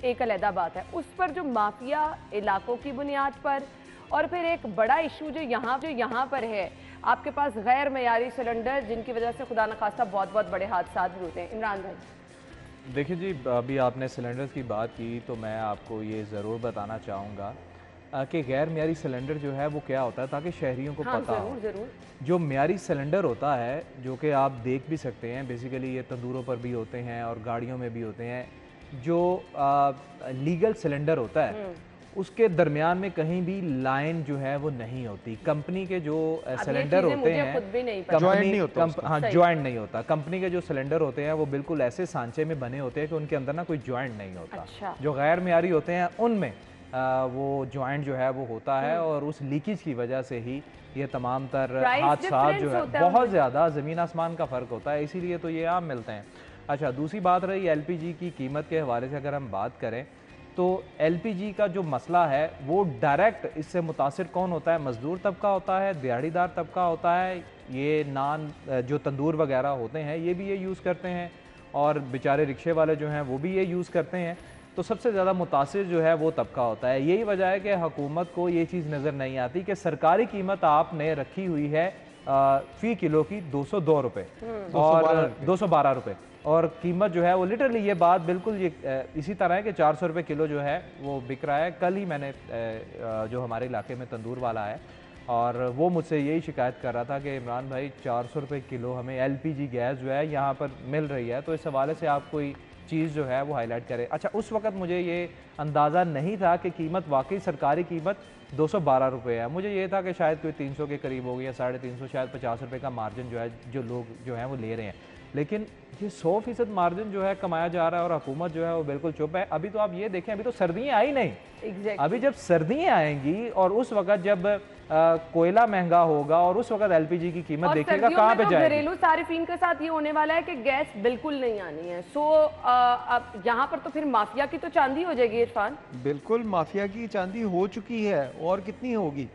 एक अलहदा बात है, उस पर जो माफिया इलाकों की बुनियाद पर, और फिर एक बड़ा इशू जो यहाँ पर है, आपके पास गैर मयारी सिलेंडर जिनकी वजह से खुदा न खास्ता बहुत बहुत बड़े हादसा भी होते हैं। इमरान भाई, देखिए जी, अभी आपने सिलेंडर्स की बात की तो मैं आपको ये ज़रूर बताना चाहूँगा कि गैर म्यारी सिलेंडर जो है वो क्या होता है, ताकि शहरियों को पता हो। ज़रूर। जो म्यारी सिलेंडर होता है, जो कि आप देख भी सकते हैं, बेसिकली ये तंदूरों पर भी होते हैं और गाड़ियों में भी होते हैं। जो लीगल सिलेंडर होता है उसके दरमियान में कहीं भी लाइन जो है वो नहीं होती। कंपनी के जो सिलेंडर होते हैं, ज्वाइंट नहीं होता। कंपनी के जो सिलेंडर होते हैं वो बिल्कुल ऐसे सांचे में बने होते हैं कि उनके अंदर ना कोई ज्वाइंट नहीं होता। अच्छा। जो गैर म्यारी होते हैं उनमें वो ज्वाइंट जो है वो होता है, और उस लीकेज की वजह से ही ये तमाम तर हादसा जो है बहुत ज़्यादा ज़मीन आसमान का फ़र्क होता है, इसीलिए तो ये आम मिलते हैं। अच्छा, दूसरी बात रही एलपीजी की कीमत के हवाले से अगर हम बात करें तो एलपीजी का जो मसला है वो डायरेक्ट इससे मुतासिर कौन होता है? मज़दूर तबका होता है, दिहाड़ीदार तबका होता है। ये नान जो तंदूर वगैरह होते हैं ये भी ये यूज़ करते हैं, और बेचारे रिक्शे वाले जो हैं वो भी ये यूज़ करते हैं। तो सबसे ज़्यादा मुतासिर जो है वो तबका होता है। यही वजह है कि हुकूमत को ये चीज़ नज़र नहीं आती कि सरकारी कीमत आपने रखी हुई है फ़ी किलो की 202 रुपये और 212 रुपये, और कीमत जो है वो लिटरली ये बात बिल्कुल ये इसी तरह है कि 400 रुपये किलो जो है वो बिक रहा है। कल ही मैंने जो हमारे इलाके में तंदूर वाला है, और वो मुझसे यही शिकायत कर रहा था कि इमरान भाई 400 रुपये किलो हमें एलपीजी गैस जो है यहाँ पर मिल रही है। तो इस हवाले से आप कोई चीज़ जो है वो हाईलाइट करें। अच्छा, उस वक्त मुझे ये अंदाज़ा नहीं था कि कीमत वाकई सरकारी कीमत 212 रुपये है। मुझे ये था कि शायद कोई 300 के करीब होगी या 350, शायद 50 रुपये का मार्जिन जो है जो लोग जो हैं वो ले रहे हैं। लेकिन ये 100% मार्जिन जो है कमाया जा रहा है और हुकूमत जो है वो बिल्कुल चुप है। अभी तो आप ये देखें, अभी तो सर्दियाँ आई नहीं। अभी जब सर्दियाँ आएंगी और उस वक्त जब कोयला महंगा होगा और उस वक्त एलपीजी की कीमत देखिएगा कहाँ पे जाएगी। घरेलू सारिफीन के साथ ये होने वाला है कि गैस बिल्कुल नहीं आनी है। अब यहाँ पर तो फिर माफिया की तो चांदी हो जाएगी इरफान। बिल्कुल, माफिया की चांदी हो चुकी है, और कितनी होगी।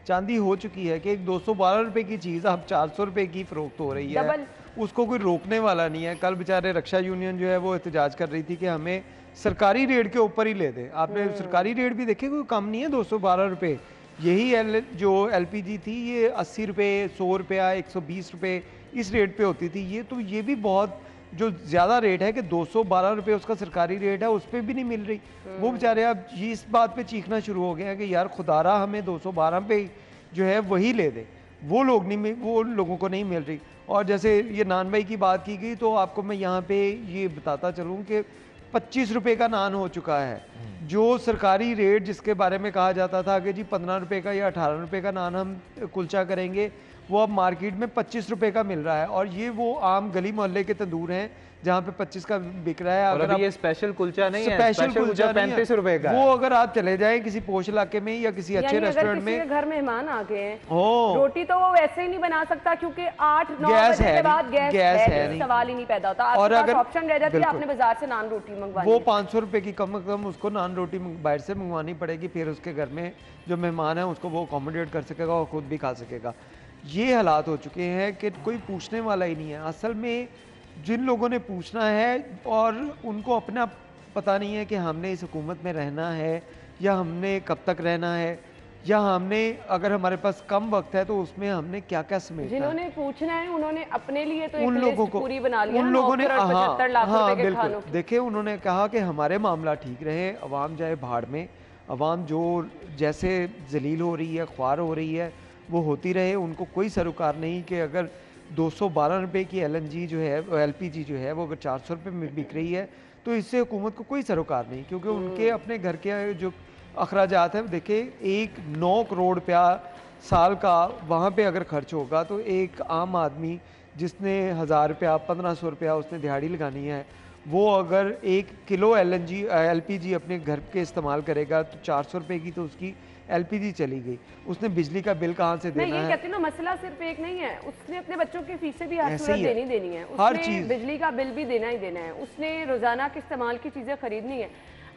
चांदी हो चुकी है कि एक 212 रुपए की चीज़ अब 400 रुपए की फरोख्त हो रही है। उसको कोई रोकने वाला नहीं है। कल बेचारे रक्षा यूनियन जो है वो एहतजाज कर रही थी कि हमें सरकारी रेट के ऊपर ही ले दें। आपने सरकारी रेट भी देखे, कोई कम नहीं है 212 रुपये। यही जो एलपीजी थी ये 80 रुपये, 100 रुपया, 120 रुपये इस रेट पे होती थी। ये तो ये भी बहुत जो ज़्यादा रेट है कि 212 रुपये उसका सरकारी रेट है, उस पर भी नहीं मिल रही। वो बेचारे अब इस बात पे चीखना शुरू हो गए हैं कि यार खुदारा हमें 212 पे जो है वही ले दे। वो लोगों को नहीं मिल रही। और जैसे ये नान भाई की बात की गई तो आपको मैं यहाँ पे ये बताता चलूँ कि 25 रुपये का नान हो चुका है। जो सरकारी रेट जिसके बारे में कहा जाता था कि जी 15 रुपये का या 18 रुपये का नान हम कुलचा करेंगे, वो अब मार्केट में 25 रुपये का मिल रहा है। और ये वो आम गली मोहल्ले के तंदूर हैं जहाँ पे 25 का बिक रहा है। अगर ये स्पेशल कुलचा नहीं है, स्पेशल कुलचा 35 रुपए का। वो अगर आप चले जाएं किसी पोश इलाके में या किसी अच्छे रेस्टोरेंट में, घर मेहमान आ गए हैं, रोटी तो वो वैसे ही नहीं बना सकता क्योंकि 8-9 बजे के बाद गैस है, सवाल ही नहीं पैदा होता। और अगर ऑप्शन रह जाती है आपने बाजार से नान रोटी मंगवानी, वो 500 रुपए की कम से कम उसको नान रोटी बाहर से मंगवानी पड़ेगी। फिर उसके घर में जो मेहमान है उसको वो अकोमोडेट कर सकेगा और खुद भी खा सकेगा। ये हालात हो चुके हैं कि कोई पूछने वाला ही नहीं है। असल में जिन लोगों ने पूछना है और उनको अपना पता नहीं है कि हमने इस हुकूमत में रहना है या हमने कब तक रहना है, या हमने अगर हमारे पास कम वक्त है तो उसमें हमने क्या क्या समेटना है। जिन्होंने पूछना है उन्होंने अपने लिए तो एक उन लोगों लिस्ट को पूरी बना लिया, उन लोगों ने 75 लाख हाँ रुपए के बिल्कुल खानों की। देखिए, उन्होंने कहा कि हमारे मामला ठीक रहे, अवाम जाए भाड़ में, अवाम जो जैसे जलील हो रही है, ख्वार हो रही है, वो होती रहे, उनको कोई सरोकार नहीं कि अगर 212 रुपये की LNG जो है, LPG जो है, वो अगर 400 रुपये में बिक रही है तो इससे हुकूमत को कोई सरोकार नहीं, क्योंकि उनके अपने घर के जो अखराजात है, देखिए 9 करोड़ रुपया साल का वहाँ पे अगर खर्च होगा तो एक आम आदमी जिसने 1000 रुपया 1500 रुपया उसने दिहाड़ी लगानी है, वो अगर 1 किलो LPG अपने घर के इस्तेमाल करेगा तो 400 रुपये की तो उसकी LPG चली गई, उसने बिजली का बिल कहाँ से मैं देना ये है। कहती हूँ ना, मसला सिर्फ एक नहीं है, उसने अपने बच्चों की फीसें भी हर ऐसे सूरत ही है। देनी है, हर उसने चीज़। बिजली का बिल भी देना ही देना है, उसने रोजाना के इस्तेमाल की चीजें खरीदनी है।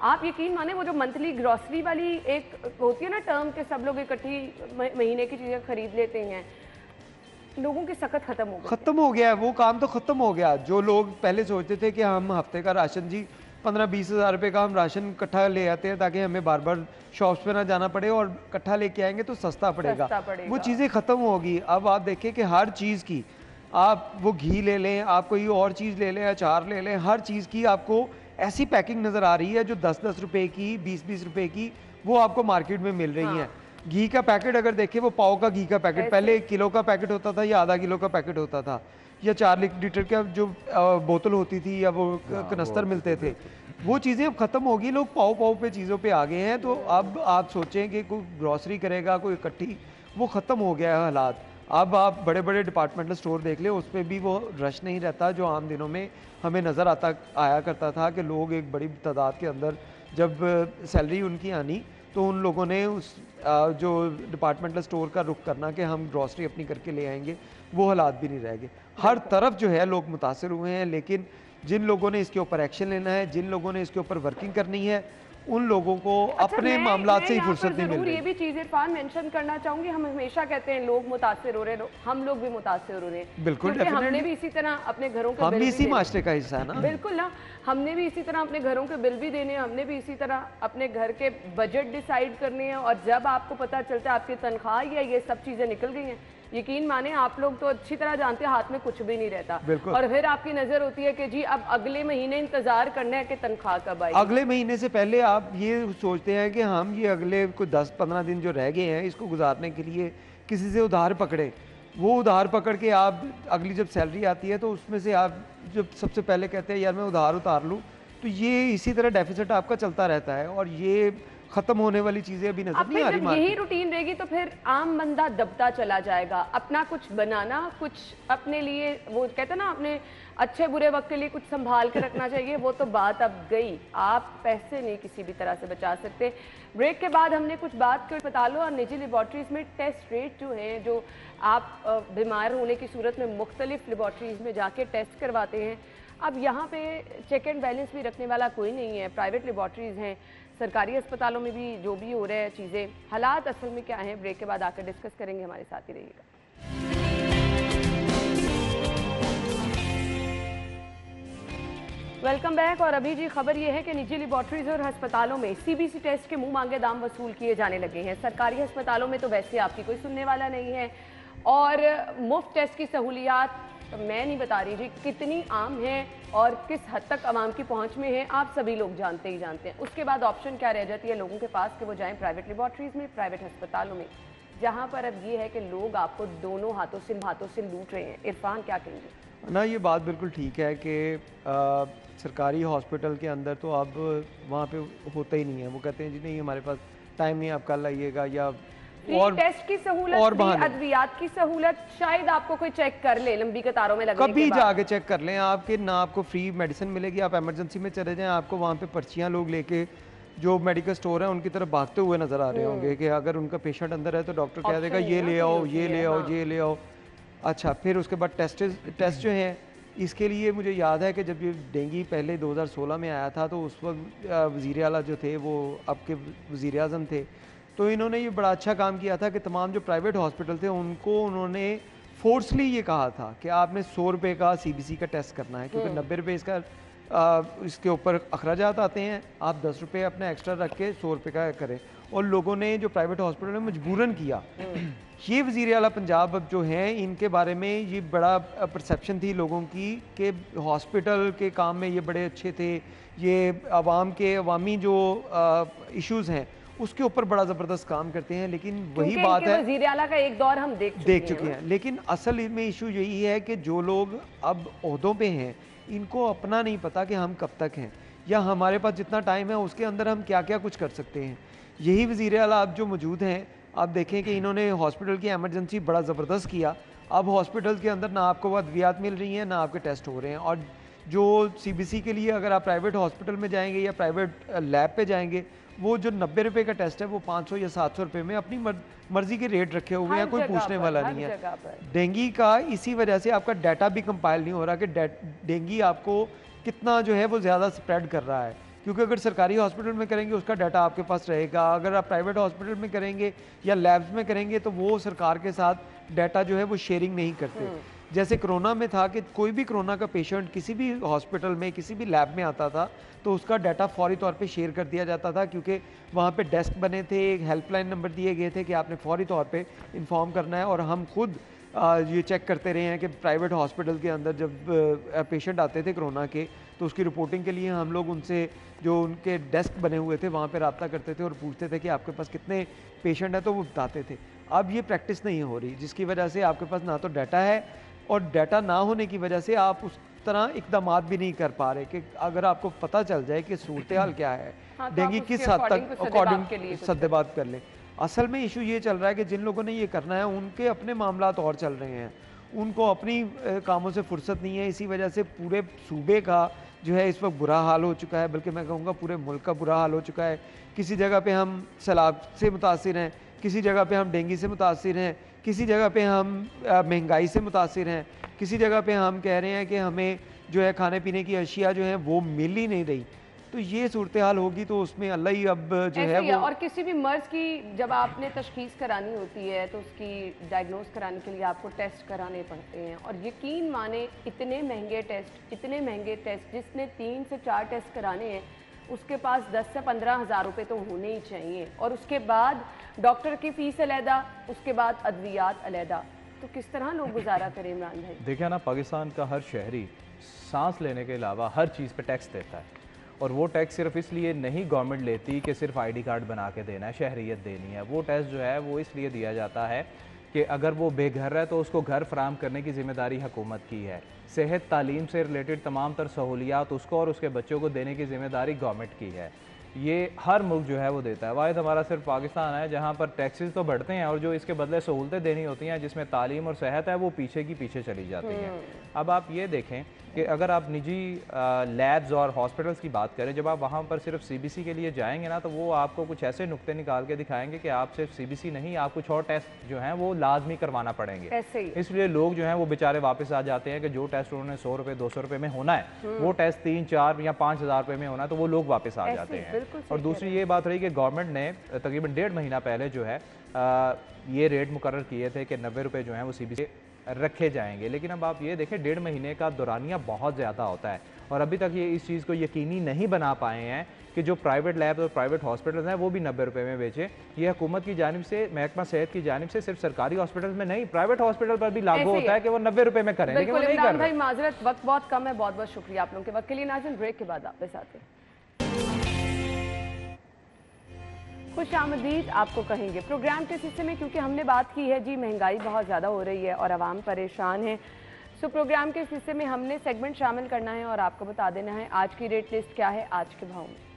आप यकीन माने वो जो मंथली ग्रॉसरी वाली एक होती है ना टर्म के, सब लोग इकट्ठी महीने की चीजें खरीद लेते हैं, लोगों की सकत खत्म हो गई। खत्म हो गया है वो काम, तो खत्म हो गया। जो लोग पहले सोचते थे कि हम हफ्ते का राशन जी 15-20 हज़ार रुपये का हम राशन इकट्ठा ले आते हैं ताकि हमें बार बार शॉप्स पे ना जाना पड़े और इकट्ठा लेके आएंगे तो सस्ता पड़ेगा, वो चीज़ें ख़त्म होगी। अब आप देखें कि हर चीज़ की, आप वो घी ले लें, आप कोई और चीज़ ले लें, अचार ले लें, हर चीज़ की आपको ऐसी पैकिंग नज़र आ रही है जो 10-10 रुपये की, 20-20 रुपये की वो आपको मार्केट में मिल रही है। घी का पैकेट अगर देखें, वो पाव का घी का पैकेट पहले 1 किलो का पैकेट होता था या आधा किलो का पैकेट होता था, या 4 लीटर का जो बोतल होती थी या वो कनस्तर मिलते थे, वो चीज़ें अब ख़त्म होगी। लोग पाव पाव पे चीज़ों पे आ गए हैं। तो अब आप सोचें कि कोई ग्रॉसरी करेगा, कोई इकट्ठी, वो ख़त्म हो गया है हालात। अब आप बड़े बड़े डिपार्टमेंटल स्टोर देख लें, उस पर भी वो रश नहीं रहता जो आम दिनों में हमें नज़र आया करता था कि लोग एक बड़ी तादाद के अंदर जब सैलरी उनकी आनी तो उन लोगों ने उस जो डिपार्टमेंटल स्टोर का रुख करना कि हम ग्रॉसरी अपनी करके ले आएंगे, वो हालात भी नहीं रह गए। हर तरफ जो है लोग मुतासिर हुए हैं, लेकिन जिन लोगों ने इसके ऊपर एक्शन लेना है, जिन लोगों ने इसके ऊपर वर्किंग करनी है, उन लोगों को अपने मामलात से ही फुर्सत नहीं मिल रही। ये भी चीज़ इरफान मेंशन करना चाहूंगी, हम हमेशा कहते हैं लोग मुतासिर हो रहे हैं, हम लोग भी मुतासिर हो रहे हैं, बिल्कुल, क्योंकि हमने भी इसी तरह अपने घरों के हम बिल भी इसी माशरे का हिस्सा है ना। बिल्कुल ना, हमने भी इसी तरह अपने घरों के बिल भी देने हैं, हमने भी इसी तरह अपने घर के बजट डिसाइड करने हैं। और जब आपको पता चलता है आपकी तनख्वाह या ये सब चीज़ें निकल गई हैं, यकीन माने आप लोग तो अच्छी तरह जानते हैं हाथ में कुछ भी नहीं रहता, और फिर आपकी नजर होती है कि जी अब अगले महीने इंतजार करना है कि तनख्वाह कब आएगी। अगले महीने से पहले आप ये सोचते हैं कि हम ये अगले कोई 10-15 दिन जो रह गए हैं इसको गुजारने के लिए किसी से उधार पकड़े। वो उधार पकड़ के आप अगली जब सैलरी आती है तो उसमें से आप जब सबसे पहले कहते हैं यार मैं उधार उतार लूँ, तो ये इसी तरह डेफिसिट आपका चलता रहता है और ये खत्म होने वाली चीजें अभी नजर नहीं आ रही। जब यही रूटीन रहेगी तो फिर आम बंदा दबता चला जाएगा। अपना कुछ बनाना, कुछ अपने लिए, वो कहते हैं ना अपने अच्छे बुरे वक्त के लिए कुछ संभाल के रखना चाहिए, वो तो बात अब गई। आप पैसे नहीं किसी भी तरह से बचा सकते। ब्रेक के बाद हमने कुछ बात कर अस्पतालों और निजी लेबॉर्ट्रीज में टेस्ट रेट जो है, जो आप बीमार होने की सूरत में मुख्तलिफ लेबॉर्ट्रीज में जाके टेस्ट करवाते हैं, अब यहाँ पे चेक एंड बैलेंस भी रखने वाला कोई नहीं है। प्राइवेट लेबॉर्ट्रीज हैं, सरकारी अस्पतालों में भी जो भी हो रहा है चीज़ें, हालात असल में क्या हैं, ब्रेक के बाद आकर डिस्कस करेंगे। हमारे साथ ही रहिएगा। Welcome back. और अभी जी खबर ये है कि निजी लेबॉर्ट्रीज और अस्पतालों में CBC टेस्ट के मुंह मांगे दाम वसूल किए जाने लगे हैं। सरकारी अस्पतालों में तो वैसे आपकी कोई सुनने वाला नहीं है, और मुफ्त टेस्ट की सहूलियात तो मैं नहीं बता रही जी कितनी आम है और किस हद तक आवाम की पहुंच में है, आप सभी लोग जानते ही जानते हैं। उसके बाद ऑप्शन क्या रह जाती है लोगों के पास कि वो जाएं प्राइवेट लेबॉर्ट्रीज में, प्राइवेट अस्पतालों में, जहां पर अब ये है कि लोग आपको दोनों हाथों से लूट रहे हैं। इरफान क्या कहेंगे? ना, ये बात बिल्कुल ठीक है कि सरकारी हॉस्पिटल के अंदर तो अब वहाँ पे होता ही नहीं है। वो कहते हैं जी नहीं हमारे पास टाइम नहीं, आप कल आइएगा, या और टेस्ट की सहूलत और अद्वियात की सहूलत, शायद आपको कोई चेक कर ले लंबी कतारों में लगने कभी जाके चेक कर लें आपके, ना आपको फ्री मेडिसिन मिलेगी, आप इमरजेंसी में चले जाएं, आपको वहाँ पे पर्चियाँ लोग लेके जो मेडिकल स्टोर है उनकी तरफ भागते हुए नजर आ रहे होंगे कि अगर उनका पेशेंट अंदर है तो डॉक्टर कह देगा ये ले आओ, ये ले आओ, ये ले आओ। अच्छा, फिर उसके बाद टेस्ट जो हैं, इसके लिए मुझे याद है कि जब ये डेंगू पहले 2016 में आया था तो उस वक्त वज़ीर आला जो थे वो अब के वज़ीर आज़म थे, तो इन्होंने ये बड़ा अच्छा काम किया था कि तमाम जो प्राइवेट हॉस्पिटल थे उनको उन्होंने फोर्सली ये कहा था कि आपने 100 रुपये का CBC का टेस्ट करना है, क्योंकि 90 रुपये इसका इसके ऊपर अखराजात आते हैं, आप 10 रुपये अपना एक्स्ट्रा रख के 100 रुपये का करें। और लोगों ने जो प्राइवेट हॉस्पिटल में मजबूरन किया, ये वज़ीर आला पंजाब अब जो हैं इनके बारे में ये बड़ा परसेप्शन थी लोगों की कि हॉस्पिटल के काम में ये बड़े अच्छे थे, ये अवामी जो इश्यूज़ हैं उसके ऊपर बड़ा ज़बरदस्त काम करते हैं। लेकिन वही बात है, वज़ीर आला का एक दौर हम देख चुके हैं। लेकिन असल में इशू यही है कि जो लोग अब ओहदों पे हैं इनको अपना नहीं पता कि हम कब तक हैं या हमारे पास जितना टाइम है उसके अंदर हम क्या क्या कुछ कर सकते हैं। यही वज़ीर आला अब जो मौजूद हैं, आप देखें कि इन्होंने हॉस्पिटल की एमरजेंसी बड़ा ज़बरदस्त किया। अब हॉस्पिटल के अंदर ना आपको अद्वियात मिल रही हैं ना आपके टेस्ट हो रहे हैं। और जो CBC के लिए अगर आप प्राइवेट हॉस्पिटल में जाएंगे या प्राइवेट लैब पे जाएंगे, वो जो 90 रुपये का टेस्ट है वो 500 या 700 रुपये में अपनी मर्जी के रेट रखे हुए हैं, कोई पूछने वाला नहीं है। डेंगू का इसी वजह से आपका डाटा भी कंपाइल नहीं हो रहा कि डेंगू आपको कितना जो है वो ज़्यादा स्प्रेड कर रहा है, क्योंकि अगर सरकारी हॉस्पिटल में करेंगे उसका डाटा आपके पास रहेगा, अगर आप प्राइवेट हॉस्पिटल में करेंगे या लैब्स में करेंगे तो वो सरकार के साथ डाटा जो है वो शेयरिंग नहीं करते। जैसे कोरोना में था कि कोई भी कोरोना का पेशेंट किसी भी हॉस्पिटल में किसी भी लैब में आता था तो उसका डाटा फौरी तौर पे शेयर कर दिया जाता था, क्योंकि वहाँ पे डेस्क बने थे, एक हेल्पलाइन नंबर दिए गए थे कि आपने फौरी तौर पे इन्फॉर्म करना है। और हम खुद ये चेक करते रहे हैं कि प्राइवेट हॉस्पिटल के अंदर जब पेशेंट आते थे कोरोना के तो उसकी रिपोर्टिंग के लिए हम लोग उनसे जो उनके डेस्क बने हुए थे वहाँ पे रब्ता करते थे और पूछते थे कि आपके पास कितने पेशेंट हैं, तो वो बताते थे। अब ये प्रैक्टिस नहीं हो रही, जिसकी वजह से आपके पास ना तो डाटा है और डाटा ना होने की वजह से आप उस तरह इकदाम भी नहीं कर पा रहे कि अगर आपको पता चल जाए कि सूरत हाल क्या है, हाँ, तो डेंगू किस हद तक अकॉर्डिंग सद्देबात कर लें। असल में इशू ये चल रहा है कि जिन लोगों ने ये करना है उनके अपने मामलात और चल रहे हैं, उनको अपनी कामों से फुर्सत नहीं है। इसी वजह से पूरे सूबे का जो है इस वक्त बुरा हाल हो चुका है, बल्कि मैं कहूँगा पूरे मुल्क का बुरा हाल हो चुका है। किसी जगह पे हम सैलाब से मुतासिर हैं, किसी जगह पे हम डेंगू से मुतासिर हैं, किसी जगह पे हम महंगाई से मुतासिर हैं, किसी जगह पे हम कह रहे हैं कि हमें जो है खाने पीने की अशिया जो है वो मिल ही नहीं रही। तो ये सूरत हाल होगी तो उसमें अल्लाह ही अब जो है वो। और किसी भी मर्ज की जब आपने तशखीस करानी होती है तो उसकी डायग्नोज कराने के लिए आपको टेस्ट कराने पड़ते हैं, और यकीन माने इतने महंगे टेस्ट जिसने 3 से 4 टेस्ट कराने हैं उसके पास 10 से 15 हज़ार रुपये तो होने ही चाहिए, और उसके बाद डॉक्टर की फ़ीस अलहदा, उसके बाद अद्वियात अलहदा। तो किस तरह लोग गुजारा करें इमरान भाई? देखिए ना, पाकिस्तान का हर शहरी सांस लेने के अलावा हर चीज़ पे टैक्स देता है, और वो टैक्स सिर्फ इसलिए नहीं गवर्नमेंट लेती कि सिर्फ ID कार्ड बना के देना है, शहरियत देनी है। वो टैक्स जो है वो इसलिए दिया जाता है कि अगर वो बेघर है तो उसको घर फराहम करने की ज़िम्मेदारी हुकूमत की है। सेहत तालीम से रिलेटेड तमाम तर सहूलियात उसको और उसके बच्चों को देने की ज़िम्मेदारी गवर्नमेंट की है। ये हर मुल्क जो है वो देता है। वाहिद हमारा सिर्फ पाकिस्तान है जहाँ पर टैक्सेस तो बढ़ते हैं और जो इसके बदले सहूलतें देनी होती हैं जिसमें तालीम और सेहत है वो पीछे की पीछे चली जाती हैं। अब आप ये देखें कि अगर आप निजी लैब्स और हॉस्पिटल्स की बात करें, जब आप वहाँ पर सिर्फ CBC के लिए जाएंगे ना तो वो आपको कुछ ऐसे नुक्ते निकाल के दिखाएंगे कि आप सिर्फ CBC नहीं, आप कुछ और टेस्ट जो हैं वो लाजमी करवाना पड़ेंगे। इसलिए लोग जो हैं वो बेचारे वापस आ जाते हैं कि जो टेस्ट उन्होंने 100 रुपये 200 रुपये में होना है वो टेस्ट 3, 4 या 5 हज़ार रुपये में होना है, तो वो लोग वापस आ जाते हैं। और दूसरी ये बात रही कि गवर्नमेंट ने तकरीबन 1.5 महीना पहले जो है ये रेट मुकर्रर किए थे कि 90 रुपये जो हैं वो CBC रखे जाएंगे, लेकिन अब आप ये देखें 1.5 महीने का दौरानिया बहुत ज़्यादा होता है और अभी तक ये इस चीज़ को यकीनी नहीं बना पाए हैं कि जो प्राइवेट लैब और प्राइवेट हॉस्पिटल्स हैं वो भी 90 रुपये में बेचें। ये हुकूमत की जानिब से, महकमा सेहत की जानिब से सिर्फ सरकारी हॉस्पिटल में नहीं, प्राइवेट हॉस्पिटल पर भी लागू होता है कि वो 90 रुपये में करें, लेकिन वो नहीं कर रहे। माजरत, वक्त बहुत कम है, बहुत बहुत शुक्रिया आप लोगों के वक्त के लिए। नाज़रीन, ब्रेक के बाद वापस आते हैं। खुश आमदीद आपको कहेंगे प्रोग्राम के हिस्से में, क्योंकि हमने बात की है जी महंगाई बहुत ज़्यादा हो रही है और आवाम परेशान है। सो प्रोग्राम के हिस्से में हमने सेगमेंट शामिल करना है और आपको बता देना है आज की रेट लिस्ट क्या है आज के भाव में।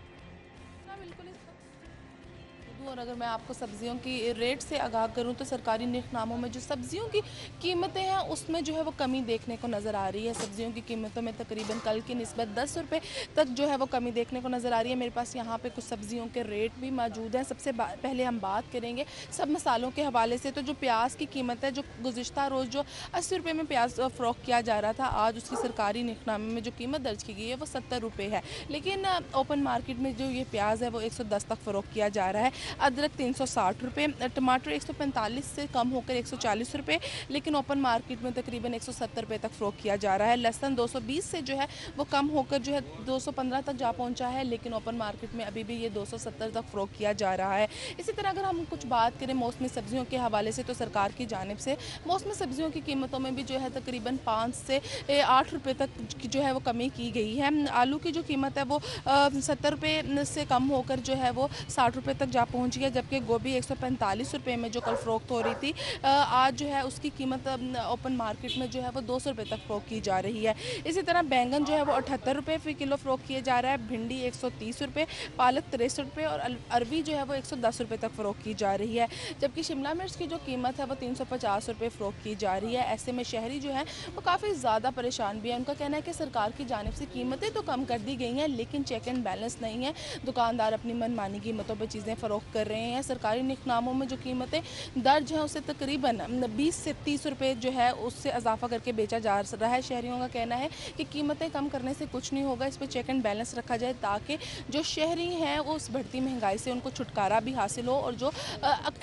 और अगर मैं आपको सब्जियों की रेट से आगाह करूं तो सरकारी निर्खनामों में जो सब्जियों की कीमतें हैं उसमें जो है वो कमी देखने को नज़र आ रही है। सब्जियों की कीमतों में तकरीबन कल की निस्बत 10 रुपये तक जो है वो कमी देखने को नज़र आ रही है। मेरे पास यहाँ पे कुछ सब्जियों के रेट भी मौजूद हैं। सबसे पहले हम बात करेंगे सब मसालों के हवाले से। तो जो प्याज की कीमत है, जो गुज़िश्ता रोज़ जो 80 रुपये में प्याज फ़रोख्त किया जा रहा था, आज उसकी सरकारी निर्खनामे में जो कीमत दर्ज की गई है वो 70 रुपये है, लेकिन ओपन मार्केट में जो ये प्याज है वो 110 तक फ़रोख्त किया जा रहा है। अदरक 360 रुपये, टमाटर 145 से कम होकर 140 रुपये, लेकिन ओपन मार्केट में तकरीबन 170 रुपये तक फ़रोख्त किया जा रहा है। लहसुन 220 से जो है वो कम होकर जो है 215 तक जा पहुंचा है, लेकिन ओपन मार्केट में अभी भी ये 270 तक फ़रोख्त किया जा रहा है। इसी तरह अगर हम कुछ बात करें मौसमी सब्जियों के हवाले से, तो सरकार की जानिब से मौसमी सब्जियों की कीमतों में भी जो है तकरीबन 5 से 8 रुपये तक जो है वो कमी की गई है। आलू की जो कीमत है वो 70 रुपये से कम होकर जो है वो 60 रुपये तक जा पहुंची है, जबकि गोभी 145 रुपये में जो कल फ़रोख्त हो रही थी, आज जो है उसकी कीमत ओपन मार्केट में जो है वो 200 रुपये तक फ़रोख्त की जा रही है। इसी तरह बैंगन जो है वो 78 रुपये फ़ी किलो फ़रोख्त किए जा रहा है, भिंडी 130 रुपये, पालक 63 रुपये और अरवी जो है वो 110 रुपये तक फ़रोख्त की जा रही है, जबकि शिमला मिर्च की जो कीमत है वो 350 रुपये फ़रोख्त की जा रही है। ऐसे में शहरी जो है वो काफ़ी ज़्यादा परेशान भी है। उनका कहना है कि सरकार की जानिब से कीमतें तो कम कर दी गई हैं, लेकिन चेक एंड बैलेंस नहीं है। दुकानदार अपनी मनमानी कीमतों पर चीज़ें फ़रोख्त कर रहे हैं। सरकारी निकनामों में जो कीमतें दर्ज हैं उससे तकरीबन 20 से 30 रुपये जो है उससे इजाफा करके बेचा जा रहा है। शहरियों का कहना है कि कीमतें कम करने से कुछ नहीं होगा, इस पर चेक एंड बैलेंस रखा जाए ताकि जो शहरी हैं वो उस बढ़ती महंगाई से उनको छुटकारा भी हासिल हो और जो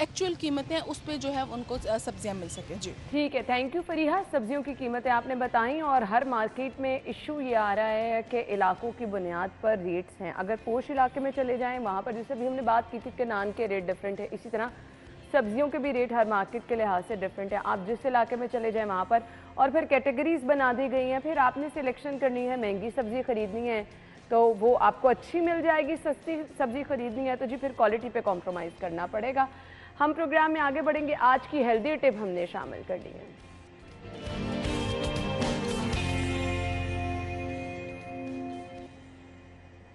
एक्चुअल कीमतें हैं उस पर जो है उनको सब्जियां मिल सके। जी ठीक है, थैंक यू फरीहा। सब्जियों की कीमतें आपने बताई और हर मार्केट में इशू ये आ रहा है कि इलाकों की बुनियाद पर रेट्स हैं। अगर पोश इलाके में चले जाएँ वहाँ पर जैसे भी हमने बात की थी कि नान के रेट डिफरेंट है, इसी तरह सब्जियों के भी रेट हर मार्केट के लिहाज से डिफरेंट है। आप जिस इलाके में चले जाएं वहाँ पर, और फिर कैटेगरीज बना दी गई हैं, फिर आपने सिलेक्शन करनी है, महंगी सब्जी खरीदनी है तो वो आपको अच्छी मिल जाएगी, सस्ती सब्जी खरीदनी है तो जी फिर क्वालिटी पे कॉम्प्रोमाइज़ करना पड़ेगा। हम प्रोग्राम में आगे बढ़ेंगे। आज की हेल्दी टिप हमने शामिल कर ली है।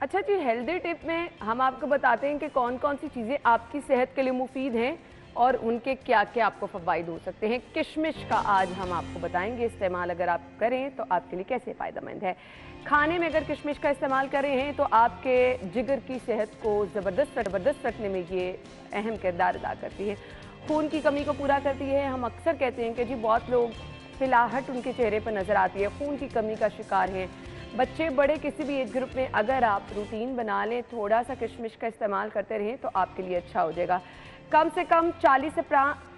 अच्छा जी, हेल्दी टिप में हम आपको बताते हैं कि कौन कौन सी चीज़ें आपकी सेहत के लिए मुफीद हैं और उनके क्या क्या आपको फ़वाइद हो सकते हैं। किशमिश का आज हम आपको बताएंगे इस्तेमाल अगर आप करें तो आपके लिए कैसे फ़ायदेमंद है। खाने में अगर किशमिश का इस्तेमाल कर रहे हैं तो आपके जिगर की सेहत को ज़बरदस्त रखने में ये अहम किरदार अदा करती है। खून की कमी को पूरा करती है। हम अक्सर कहते हैं कि जी बहुत लोग फिलाहट उनके चेहरे पर नज़र आती है, खून की कमी का शिकार हैं। बच्चे बड़े किसी भी एज ग्रुप में अगर आप रूटीन बना लें, थोड़ा सा किशमिश का इस्तेमाल करते रहें तो आपके लिए अच्छा हो जाएगा। कम से कम 40 से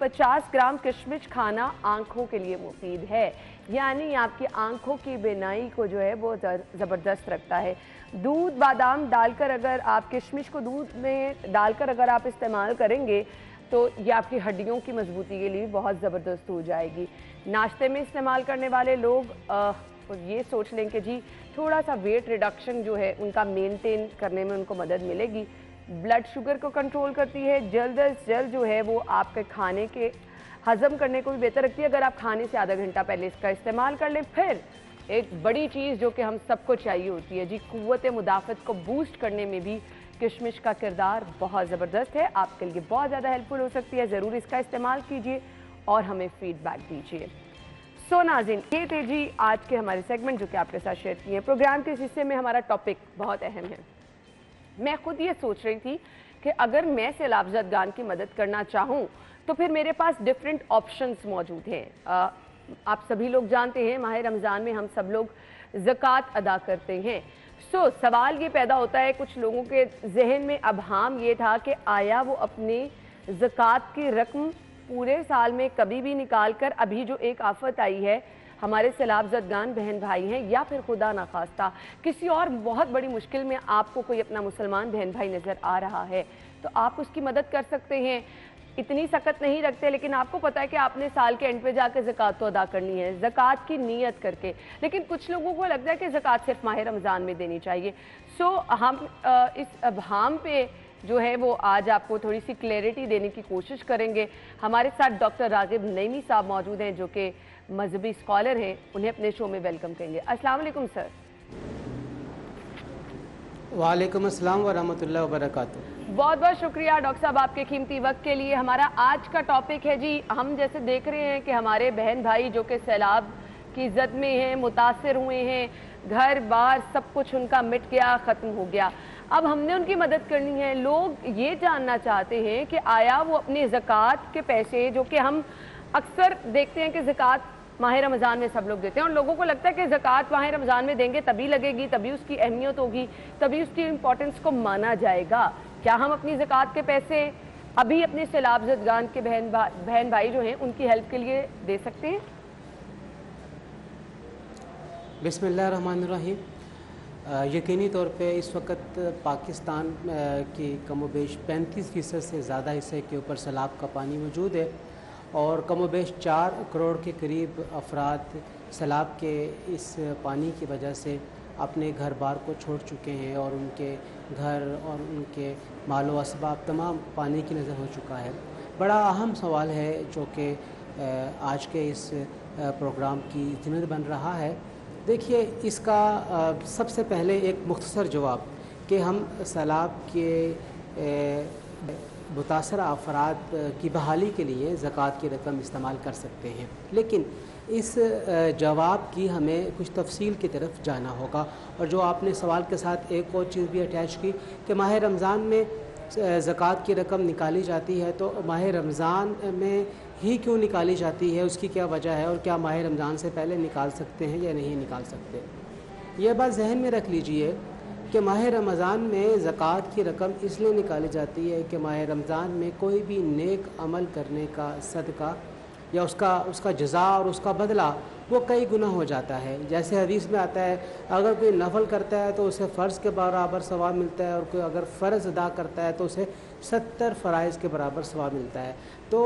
50 ग्राम किशमिश खाना आंखों के लिए मुफीद है, यानी आपकी आंखों की बीनाई को जो है वो ज़बरदस्त रखता है। दूध बादाम डालकर अगर आप किशमिश को दूध में डालकर अगर आप इस्तेमाल करेंगे तो ये आपकी हड्डियों की मजबूती के लिए बहुत ज़बरदस्त हो जाएगी। नाश्ते में इस्तेमाल करने वाले लोग ये सोच लें कि जी थोड़ा सा वेट रिडक्शन जो है उनका मेंटेन करने में उनको मदद मिलेगी। ब्लड शुगर को कंट्रोल करती है, जल्द अज जल्द जो है वो आपके खाने के हज़म करने को भी बेहतर रखती है अगर आप खाने से आधा घंटा पहले इसका इस्तेमाल कर लें। फिर एक बड़ी चीज़ जो कि हम सबको चाहिए होती है जी, क़ुव्वत मुदाफ़त को बूस्ट करने में भी किशमिश का किरदार बहुत ज़बरदस्त है, आपके लिए बहुत ज़्यादा हेल्पफुल हो सकती है। ज़रूर इसका इस्तेमाल कीजिए और हमें फ़ीडबैक दीजिए। सो नाज़रीन, ये थे जी आज के हमारे सेगमेंट जो कि आपके साथ शेयर किए हैं। प्रोग्राम के इस हिस्से में हमारा टॉपिक बहुत अहम है। मैं खुद ये सोच रही थी कि अगर मैं सैलाब ज़दगान की मदद करना चाहूँ तो फिर मेरे पास डिफरेंट ऑप्शंस मौजूद हैं। आप सभी लोग जानते हैं माह रमज़ान में हम सब लोग ज़कात अदा करते हैं। सवाल ये पैदा होता है कुछ लोगों के जहन में, अबहाम ये था कि आया वो अपने ज़कात की रकम पूरे साल में कभी भी निकाल कर, अभी जो एक आफत आई है हमारे सैलाब ज़दगान बहन भाई हैं या फिर खुदा ना खास्ता किसी और बहुत बड़ी मुश्किल में आपको कोई अपना मुसलमान बहन भाई नज़र आ रहा है तो आप उसकी मदद कर सकते हैं। इतनी सख्त नहीं रखते, लेकिन आपको पता है कि आपने साल के एंड पे जाकर ज़कात तो अदा करनी है, ज़कात की नीयत करके। लेकिन कुछ लोगों को लगता है कि ज़कात सिर्फ माह रमज़ान में देनी चाहिए। हम इस अबहाम पे जो है वो आज आपको थोड़ी सी क्लैरिटी देने की कोशिश करेंगे। हमारे साथ डॉक्टर रागिब नईमी साहब मौजूद हैं जो कि मजहबी स्कॉलर हैं, उन्हें अपने शो में वेलकम करेंगे। अस्सलाम वालेकुम सर। वालेकुम अस्सलाम व रहमतुल्लाहि व बरकातुहू। बहुत बहुत शुक्रिया डॉक्टर साहब आपके कीमती वक्त के लिए। हमारा आज का टॉपिक है जी, हम जैसे देख रहे हैं कि हमारे बहन भाई जो कि सैलाब की जद में हैं, मुतासर हुए हैं, घर बार सब कुछ उनका मिट गया, ख़त्म हो गया। अब हमने उनकी मदद करनी है। लोग ये जानना चाहते हैं कि आया वो अपने ज़कात के पैसे, जो कि हम अक्सर देखते हैं कि ज़कात माह रमज़ान में सब लोग देते हैं और लोगों को लगता है कि ज़कात माह रमज़ान में देंगे तभी लगेगी, तभी उसकी अहमियत होगी, तभी उसकी इम्पोर्टेंस को माना जाएगा। क्या हम अपनी ज़कात के पैसे अभी अपने सैलाब ज़दगान के बहन भाई जो हैं उनकी हेल्प के लिए दे सकते हैं? बिस्मिल्लाहिर्रहमानिर्रहीम। यकीनी तौर पे इस वक्त पाकिस्तान की कमोबेश 35% से ज़्यादा हिस्से के ऊपर सैलाब का पानी मौजूद है और कमोबेश 4 करोड़ के करीब अफराद सैलाब के इस पानी की वजह से अपने घर बार को छोड़ चुके हैं और उनके घर और उनके मालो असबाब तमाम पानी की नज़र हो चुका है। बड़ा अहम सवाल है जो कि आज के इस प्रोग्राम की ज़िम्मेदारी बन रहा है। देखिए, इसका सबसे पहले एक मुख्तसर जवाब कि हम सैलाब के मुतासर अफराद की बहाली के लिए ज़कात की रकम इस्तेमाल कर सकते हैं, लेकिन इस जवाब की हमें कुछ तफसील की तरफ जाना होगा। और जो आपने सवाल के साथ एक और चीज़ भी अटैच की कि माह रमज़ान में ज़कात की रकम निकाली जाती है, तो माह रमज़ान में ही क्यों निकाली जाती है, उसकी क्या वजह है और क्या माह रमज़ान से पहले निकाल सकते हैं या नहीं निकाल सकते। ये बात जहन में रख लीजिए कि माह रमज़ान में ज़कात की रकम इसलिए निकाली जाती है कि माह रमज़ान में कोई भी नेक अमल करने का सदका या उसका जज़ा और उसका बदला वो कई गुना हो जाता है। जैसे हदीस में आता है, अगर कोई नफल करता है तो उसे फ़र्ज़ के बराबर सवाब मिलता है और कोई अगर फ़र्ज़ अदा करता है तो उसे 70 फ़राइज़ के बराबर सवाब मिलता है। तो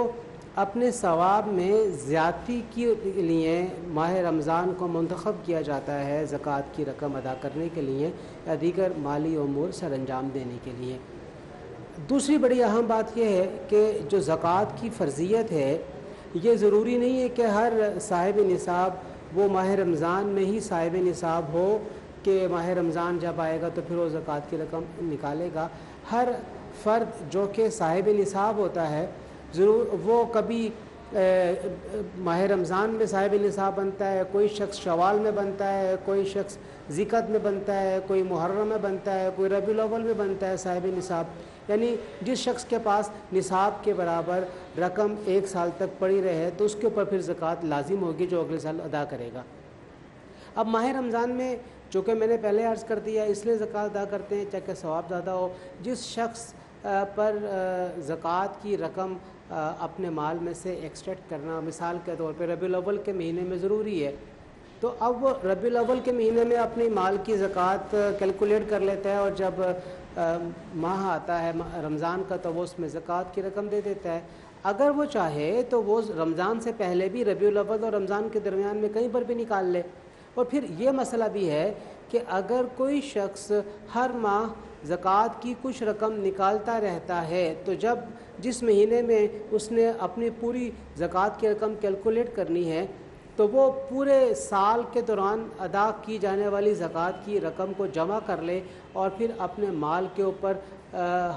अपने सवाब में ज़्यादती के लिए माह रमज़ान को मुंतखब किया जाता है ज़कात की रकम अदा करने के लिए या दीगर माली उमूर सर अंजाम देने के लिए। दूसरी बड़ी अहम बात यह है कि जो ज़कात की फ़र्ज़ियत है, ये ज़रूरी नहीं है कि हर साहिब निसाब वो माह रमज़ान में ही साहिब निसाब हो कि माह रमज़ान जब आएगा तो फिर वो ज़कात की रकम निकालेगा। हर फ़र्द जो कि साहिब निसाब होता है, ज़रूर वो कभी माह रमज़ान में साहिब निसाब बनता है, कोई शख्स शवाल में बनता है, कोई शख्स ज़िकत में बनता है, कोई मुहर्रम में बनता है, कोई रबीउल अव्वल में बनता है साहिब निसाब। यानी जिस शख्स के पास निसाब के बराबर रकम 1 साल तक पड़ी रहे तो उसके ऊपर फिर ज़कात लाजिम होगी जो अगले साल अदा करेगा। अब माह रमज़ान में जो कि मैंने पहले अर्ज़ कर दिया, इसलिए ज़कात अदा करते हैं चाहे सवाब ज़्यादा हो। जिस शख्स पर ज़कात की रकम अपने माल में से एक्सट्रैक्ट करना मिसाल के तौर पे रबीउल अव्वल के महीने में ज़रूरी है, तो अब वो रबीउल अव्वल के महीने में अपनी माल की ज़कात कैलकुलेट कर लेता है और जब माह आता है रमज़ान का तो वो उसमें ज़कात की रकम दे देता है। अगर वो चाहे तो वो रमज़ान से पहले भी रबीउल अव्वल और रमज़ान के दरमियान में कहीं पर भी निकाल ले। और फिर ये मसला भी है कि अगर कोई शख्स हर माह ज़कात की कुछ रकम निकालता रहता है तो जब जिस महीने में उसने अपनी पूरी ज़कात की रकम कैलकुलेट करनी है तो वो पूरे साल के दौरान अदा की जाने वाली ज़कात की रकम को जमा कर ले और फिर अपने माल के ऊपर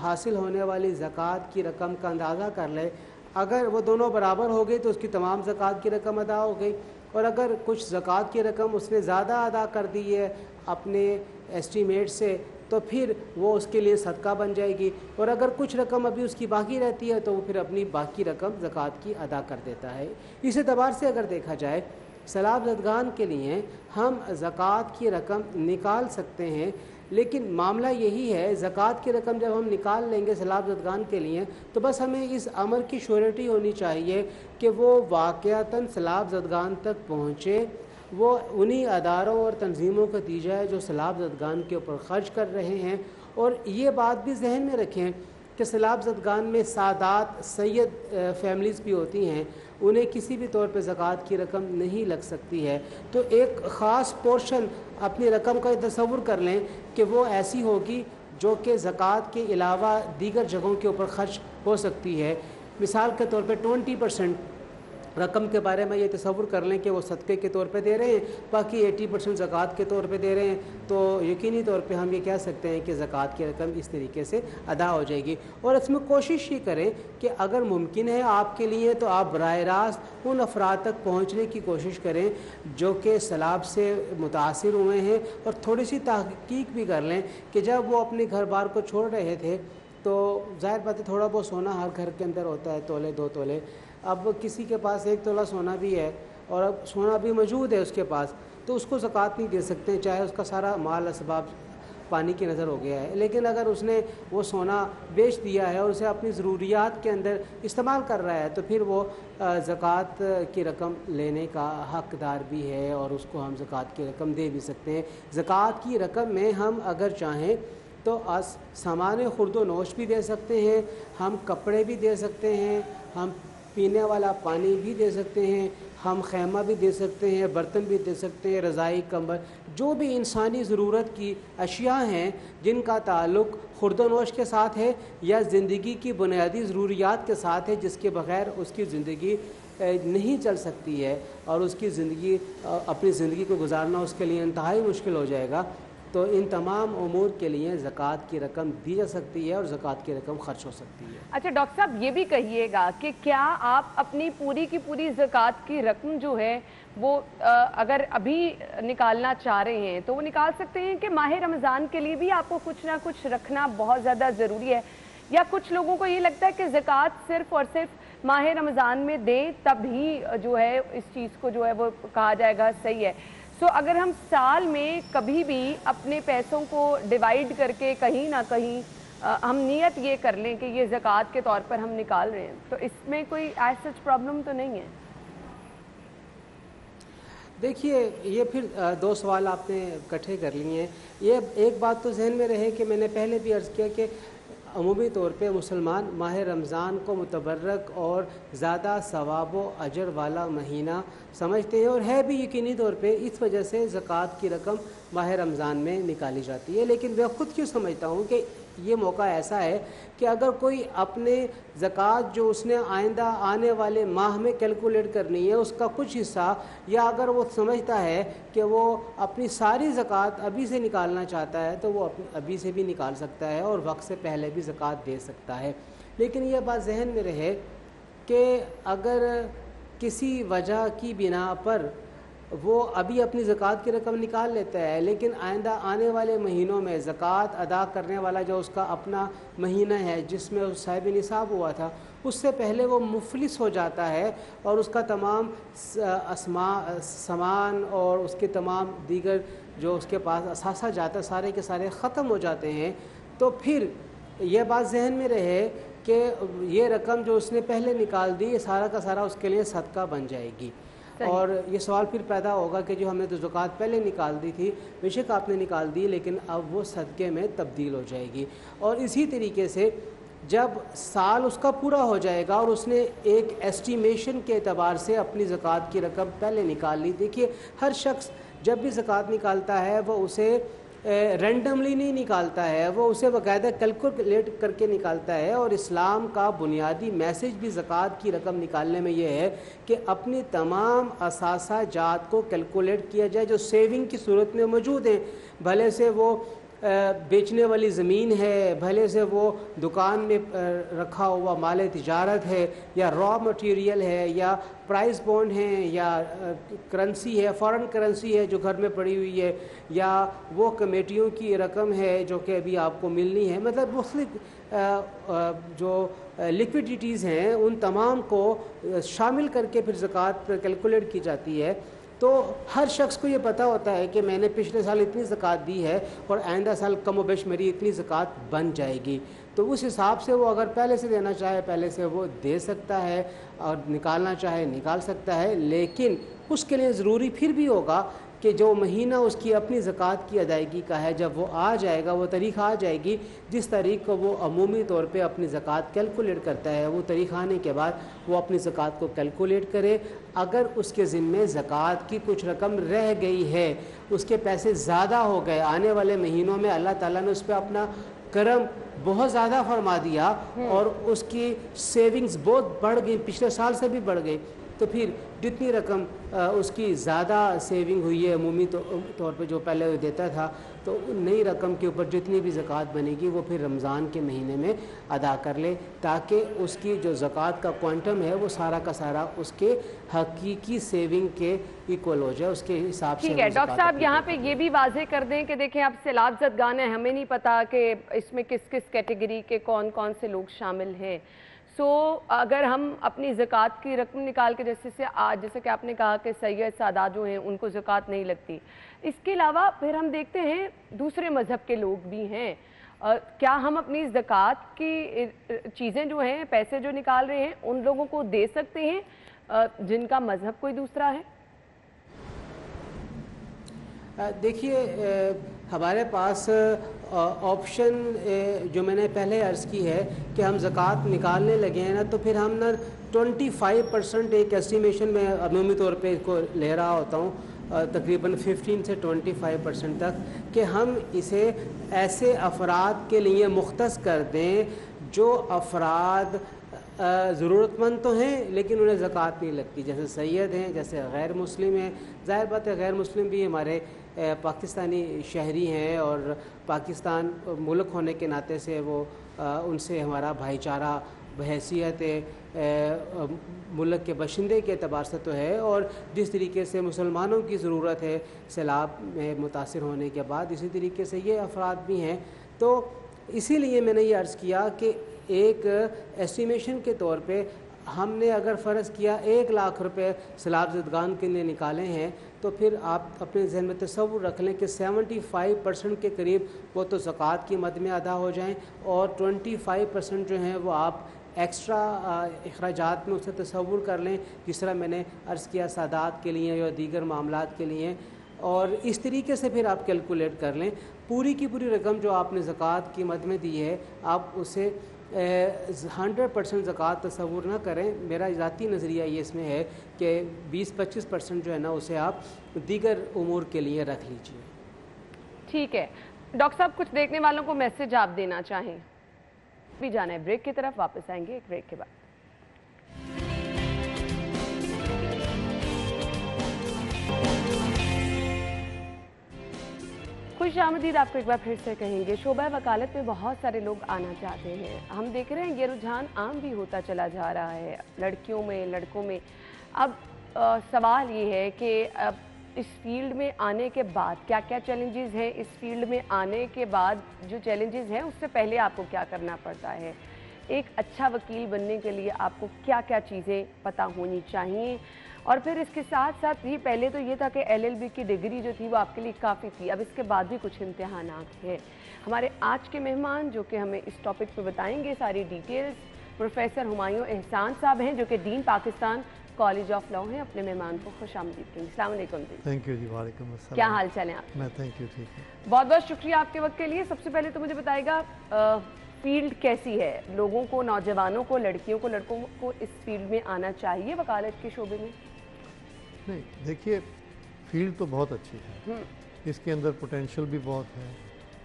हासिल होने वाली ज़कात की रकम का अंदाज़ा कर ले। अगर वो दोनों बराबर हो गई तो उसकी तमाम ज़कात की रकम अदा हो गई, और अगर कुछ ज़कात की रकम उसने ज़्यादा अदा कर दी है अपने एस्टीमेट से तो फिर वो उसके लिए सदका बन जाएगी, और अगर कुछ रकम अभी उसकी बाकी रहती है तो वो फिर अपनी बाकी रकम ज़कात की अदा कर देता है। इस एतबार से अगर देखा जाए सैलाब ज़दगान के लिए हम ज़कात की रकम निकाल सकते हैं, लेकिन मामला यही है ज़कात की रकम जब हम निकाल लेंगे सैलाब ज़दगान के लिए तो बस हमें इस अमर की श्योरिटी होनी चाहिए कि वो वाक़यातन सैलाब ज़दगान तक पहुँचे, वो उन्हीं अदारों और तंजीमों का नतीजा है जो सैलाब ज़दगान के ऊपर ख़र्च कर रहे हैं। और ये बात भी जहन में रखें कि सैलाब ज़दगान में सादात सैयद फैमिलीज़ भी होती हैं, उन्हें किसी भी तौर पे ज़कात की रकम नहीं लग सकती है। तो एक ख़ास पोर्शन अपनी रकम का तसव्वुर कर लें कि वो ऐसी होगी जो कि ज़कात के अलावा दीगर जगहों के ऊपर ख़र्च हो सकती है। मिसाल के तौर पे 20% रकम के बारे में ये तसव्वुर कर लें कि वो सदक़े के तौर पे दे रहे हैं, बाकी 80% ज़कात के तौर पे दे रहे हैं, तो यकीनी तौर पे हम ये कह सकते हैं कि ज़कात की रकम इस तरीके से अदा हो जाएगी। और इसमें कोशिश ये करें कि अगर मुमकिन है आपके लिए तो आप बराह रास्त उन अफराद तक पहुँचने की कोशिश करें जो कि सैलाब से मुतासिर हुए हैं, और थोड़ी सी तहक़ीक़ भी कर लें कि जब वो अपने घर बार को छोड़ रहे थे तो ज़ाहिर बात है थोड़ा बहुत सोना हर घर के अंदर होता है, तोले 2 तोले। अब किसी के पास 1 तोला सोना भी है और अब सोना भी मौजूद है उसके पास, तो उसको ज़कात नहीं दे सकते, चाहे उसका सारा माल असबाब पानी की नज़र हो गया है। लेकिन अगर उसने वो सोना बेच दिया है और उसे अपनी ज़रूरियात के अंदर इस्तेमाल कर रहा है तो फिर वो ज़कात की रकम लेने का हकदार भी है और उसको हम ज़कात की रकम दे भी सकते हैं। ज़कात की रकम में हम अगर चाहें तो सामान खुर्द नोश भी दे सकते हैं, हम कपड़े भी दे सकते हैं, हम पीने वाला पानी भी दे सकते हैं, हम खैमा भी दे सकते हैं, बर्तन भी दे सकते हैं, रज़ाई कंबल, जो भी इंसानी ज़रूरत की अशिया हैं जिनका ताल्लुक़ खुर्दनोश के साथ है या ज़िंदगी की बुनियादी ज़रूरियात के साथ है, जिसके बग़ैर उसकी ज़िंदगी नहीं चल सकती है और उसकी ज़िंदगी अपनी ज़िंदगी को गुजारना उसके लिए इंतहाई मुश्किल हो जाएगा, तो इन तमाम उमूर के लिए ज़कात की रकम दी जा सकती है और ज़कात की रकम खर्च हो सकती है। अच्छा डॉक्टर साहब, ये भी कहिएगा कि क्या आप अपनी पूरी की पूरी ज़कात की रकम जो है वो अगर अभी निकालना चाह रहे हैं तो वो निकाल सकते हैं कि माह रमज़ान के लिए भी आपको कुछ ना कुछ रखना बहुत ज़्यादा ज़रूरी है, या कुछ लोगों को ये लगता है कि ज़कात सिर्फ़ और सिर्फ माह रमज़ान में दें तभी जो है इस चीज़ को जो है वो कहा जाएगा सही है। सो अगर हम साल में कभी भी अपने पैसों को डिवाइड करके कहीं ना कहीं हम नियत ये कर लें कि ये ज़कात के तौर पर हम निकाल रहे हैं, तो इसमें कोई एज सच प्रॉब्लम तो नहीं है? देखिए, ये फिर दो सवाल आपने इकट्ठे कर लिए हैं। ये एक बात तो जहन में रहे कि मैंने पहले भी अर्ज़ किया कि अमूमी तौर पे मुसलमान माह रमज़ान को मुतबर्रक और ज़्यादा सवाब व अजर वाला महीना समझते हैं और है भी यकीनी तौर पे, इस वजह से ज़कात की रकम माह रमज़ान में निकाली जाती है। लेकिन मैं ख़ुद क्यों समझता हूँ कि ये मौका ऐसा है कि अगर कोई अपने ज़कात जो उसने आइंदा आने वाले माह में कैलकुलेट करनी है उसका कुछ हिस्सा, या अगर वो समझता है कि वो अपनी सारी ज़कात अभी से निकालना चाहता है तो वो अभी से भी निकाल सकता है और वक्त से पहले भी ज़कात दे सकता है। लेकिन यह बात जहन में रहे कि अगर किसी वजह की बिना पर वो अभी अपनी ज़कात की रकम निकाल लेता है लेकिन आइंदा आने वाले महीनों में ज़कात अदा करने वाला जो उसका अपना महीना है जिसमें उस साहिब निसाब हुआ था, उससे पहले वो मुफलिस हो जाता है और उसका तमाम सामान और उसके तमाम दीगर जो उसके पास असासा जाता सारे के सारे ख़त्म हो जाते हैं, तो फिर यह बात जहन में रहे कि ये रकम जो उसने पहले निकाल दी ये सारा का सारा उसके लिए सदका बन जाएगी। और ये सवाल फिर पैदा होगा कि जो हमने तो ज़कात पहले निकाल दी थी, बेशक आपने निकाल दी लेकिन अब वो सदक़े में तब्दील हो जाएगी। और इसी तरीके से जब साल उसका पूरा हो जाएगा और उसने एक एस्टीमेशन के एतबार से अपनी ज़कात की रकम पहले निकाल ली। देखिए, हर शख्स जब भी ज़कात निकालता है वो उसे रैंडमली नहीं निकालता है, वो उसे बाकायदा कैलकुलेट करके निकालता है। और इस्लाम का बुनियादी मैसेज भी ज़कात की रकम निकालने में ये है कि अपनी तमाम असासा जात को कैलकुलेट किया जाए जो सेविंग की सूरत में मौजूद हैं, भले से वो बेचने वाली ज़मीन है, भले से वो दुकान में रखा हुआ माल तिजारत है, या रॉ मटेरियल है, या प्राइस बॉन्ड हैं, या करेंसी है, फॉरेन करेंसी है जो घर में पड़ी हुई है, या वो कमेटियों की रकम है जो कि अभी आपको मिलनी है। मतलब मुख्तलिफ जो लिक्विडिटीज़ हैं उन तमाम को शामिल करके फिर ज़कात पर कैलकुलेट की जाती है। तो हर शख्स को ये पता होता है कि मैंने पिछले साल इतनी ज़कात दी है और आइंदा साल कम बेश मेरी इतनी ज़कात बन जाएगी, तो उस हिसाब से वो अगर पहले से देना चाहे पहले से वो दे सकता है और निकालना चाहे निकाल सकता है। लेकिन उसके लिए ज़रूरी फिर भी होगा कि जो महीना उसकी अपनी ज़कात की अदायगी का है, जब वो आ जाएगा, वो तारीख़ आ जाएगी जिस तारीख़ को वो अमूमी तौर पे अपनी ज़कात कैलकुलेट करता है, वो तारीख़ आने के बाद वो अपनी ज़कात को कैलकुलेट करे। अगर उसके ज़िम्मे ज़कात की कुछ रकम रह गई है, उसके पैसे ज़्यादा हो गए, आने वाले महीनों में अल्लाह ताला ने उस पर अपना करम बहुत ज़्यादा फरमा दिया और उसकी सेविंग्स बहुत बढ़ गई, पिछले साल से भी बढ़ गई, तो फिर जितनी रकम उसकी ज़्यादा सेविंग हुई है अमूमी तौर पे जो पहले वो देता था, तो नई रकम के ऊपर जितनी भी ज़कात बनेगी वो फिर रमज़ान के महीने में अदा कर ले, ताकि उसकी जो ज़कात का क्वांटम है वो सारा का सारा उसके हकीकी सेविंग के इक्वल हो जाए, उसके हिसाब से। ठीक है डॉक्टर साहब, यहाँ पे ये भी वाज़ेह कर दें कि देखें अब सैलाब ज़दगान है, हमें नहीं पता कि इसमें किस किस कैटेगरी के कौन कौन से लोग शामिल हैं। सो अगर हम अपनी ज़कात की रकम निकाल के जैसे कि आपने कहा कि सैयद सादात जो हैं उनको ज़कात नहीं लगती, इसके अलावा फिर हम देखते हैं दूसरे मज़हब के लोग भी हैं, क्या हम अपनी ज़कात की चीज़ें जो हैं, पैसे जो निकाल रहे हैं, उन लोगों को दे सकते हैं जिनका मज़हब कोई दूसरा है? देखिए, हमारे पास ऑप्शन जो मैंने पहले अर्ज़ की है कि हम ज़कात निकालने लगे हैं ना, तो फिर हम ना 25% एक एस्टिमेशन में अमूमी तौर पे इसको ले रहा होता हूँ, तकरीबन 15 से 25% तक, कि हम इसे ऐसे अफराद के लिए मुख्तस कर दें जो अफराद ज़रूरतमंद तो हैं लेकिन उन्हें ज़कात नहीं लगती, जैसे सैयद हैं, जैसे गैर मुस्लिम हैं। ज़ाहिर बात है गैर मुस्लिम भी हमारे पाकिस्तानी शहरी हैं और पाकिस्तान मुल्क होने के नाते से वो उनसे हमारा भाईचारा बहैसियत मुल्क के बशिंदे के अतबार से तो है, और जिस तरीके से मुसलमानों की ज़रूरत है सैलाब में मुतासिर होने के बाद, इसी तरीके से ये अफराद भी हैं। तो इसीलिए मैंने ये अर्ज़ किया कि एक एस्टिमेशन के तौर पे हमने अगर फ़र्ज़ किया 1 लाख रुपए सैलाब ज़दगान के लिए निकाले हैं, तो फिर आप अपने जहन में तसव्वुर रख लें कि 75% के करीब वो तो ज़कात की मद में अदा हो जाएं, और 25% जो हैं वो आप एक्स्ट्रा अखराजात में उसे तसव्वुर कर लें, जिस तरह मैंने अर्ज़ किया सादात के लिए या दीगर मामलात के लिए, और इस तरीके से फिर आप कैलकुलेट कर लें। पूरी की पूरी रकम जो आपने ज़कात की मद में दी है, आप उसे 100% ज़कात तस्वुर ना करें। मेरा ज़ाती नज़रिया ये इसमें है कि 20-25% जो है ना, उसे आप दीगर उमूर के लिए रख लीजिए। ठीक है डॉक्टर साहब, कुछ देखने वालों को मैसेज आप देना चाहें? भी जाना है ब्रेक की तरफ, वापस आएंगे एक ब्रेक के बाद। खुश आमदीद आपको एक बार फिर से कहेंगे। शोबा वकालत में बहुत सारे लोग आना चाहते हैं, हम देख रहे हैं ये रुझान आम भी होता चला जा रहा है, लड़कियों में, लड़कों में। अब सवाल ये है कि अब इस फील्ड में आने के बाद क्या क्या चैलेंजेस हैं, इस फील्ड में आने के बाद जो चैलेंजेस हैं उससे पहले आपको क्या करना पड़ता है, एक अच्छा वकील बनने के लिए आपको क्या क्या चीज़ें पता होनी चाहिए, और फिर इसके साथ साथ ही पहले तो ये था कि LLB की डिग्री जो थी वो आपके लिए काफ़ी थी, अब इसके बाद भी कुछ इम्तिहानात हैं। हमारे आज के मेहमान जो कि हमें इस टॉपिक पे बताएंगे सारी डिटेल्स, प्रोफेसर हुमायूं एहसान साहब हैं जो कि dean Pakistan college of law हैं। अपने मेहमान को खुश आमदीद करें। अस्सलाम वालेकुम जी। थैंक यू जी। वालेकुम अस्सलाम। क्या हाल चाल है आप? मैं थैंक यू, ठीक है। बहुत बहुत शुक्रिया आपके वक्त के लिए। सबसे पहले तो मुझे बताइएगा फील्ड कैसी है, लोगों को, नौजवानों को, लड़कियों को, लड़कों को इस फील्ड में आना चाहिए वकालत के शोबे में? नहीं, देखिए फील्ड तो बहुत अच्छी है, इसके अंदर पोटेंशियल भी बहुत है,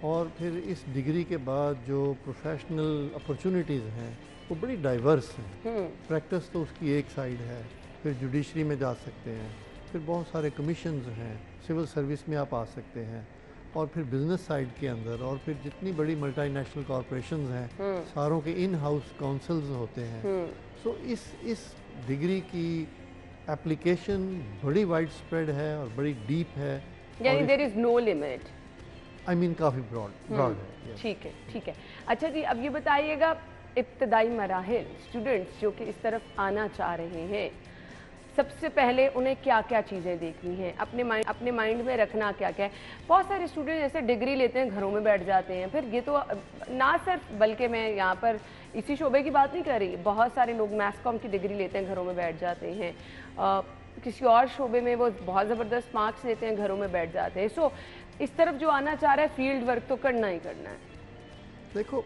और फिर इस डिग्री के बाद जो प्रोफेशनल अपॉर्चुनिटीज़ हैं वो बड़ी डाइवर्स हैं। प्रैक्टिस तो उसकी एक साइड है, फिर जुडिशरी में जा सकते हैं, फिर बहुत सारे कमीशंस हैं, सिविल सर्विस में आप आ सकते हैं, और फिर बिजनेस साइड के अंदर, और फिर जितनी बड़ी मल्टीनेशनल कॉरपोरेशंस हैं सारों के इन हाउस काउंसिल्स होते हैं। सो इस डिग्री की एप्लीकेशन बड़ी वाइड स्प्रेड है और बड़ी डीप है, यानी there is no limit. I mean काफ़ी ब्रॉड है। ठीक है, ठीक है। अच्छा जी, अब ये बताइएगा इब्तदाई मराहिल स्टूडेंट्स जो कि इस तरफ आना चाह रहे हैं, सबसे पहले उन्हें क्या क्या चीज़ें देखनी है, अपने माइंड में रखना क्या क्या है? बहुत सारे स्टूडेंट जैसे डिग्री लेते हैं, घरों में बैठ जाते हैं, फिर ये तो ना सिर्फ, बल्कि मैं यहाँ पर इसी शोबे की बात नहीं कर रही, बहुत सारे लोग मैथ्स कॉम की डिग्री लेते हैं, घरों में बैठ जाते हैं, किसी और शोबे में वो बहुत ज़बरदस्त मार्क्स लेते हैं, घरों में बैठ जाते हैं। सो इस तरफ जो आना चाह रहा है, फील्ड वर्क तो करना ही करना है। देखो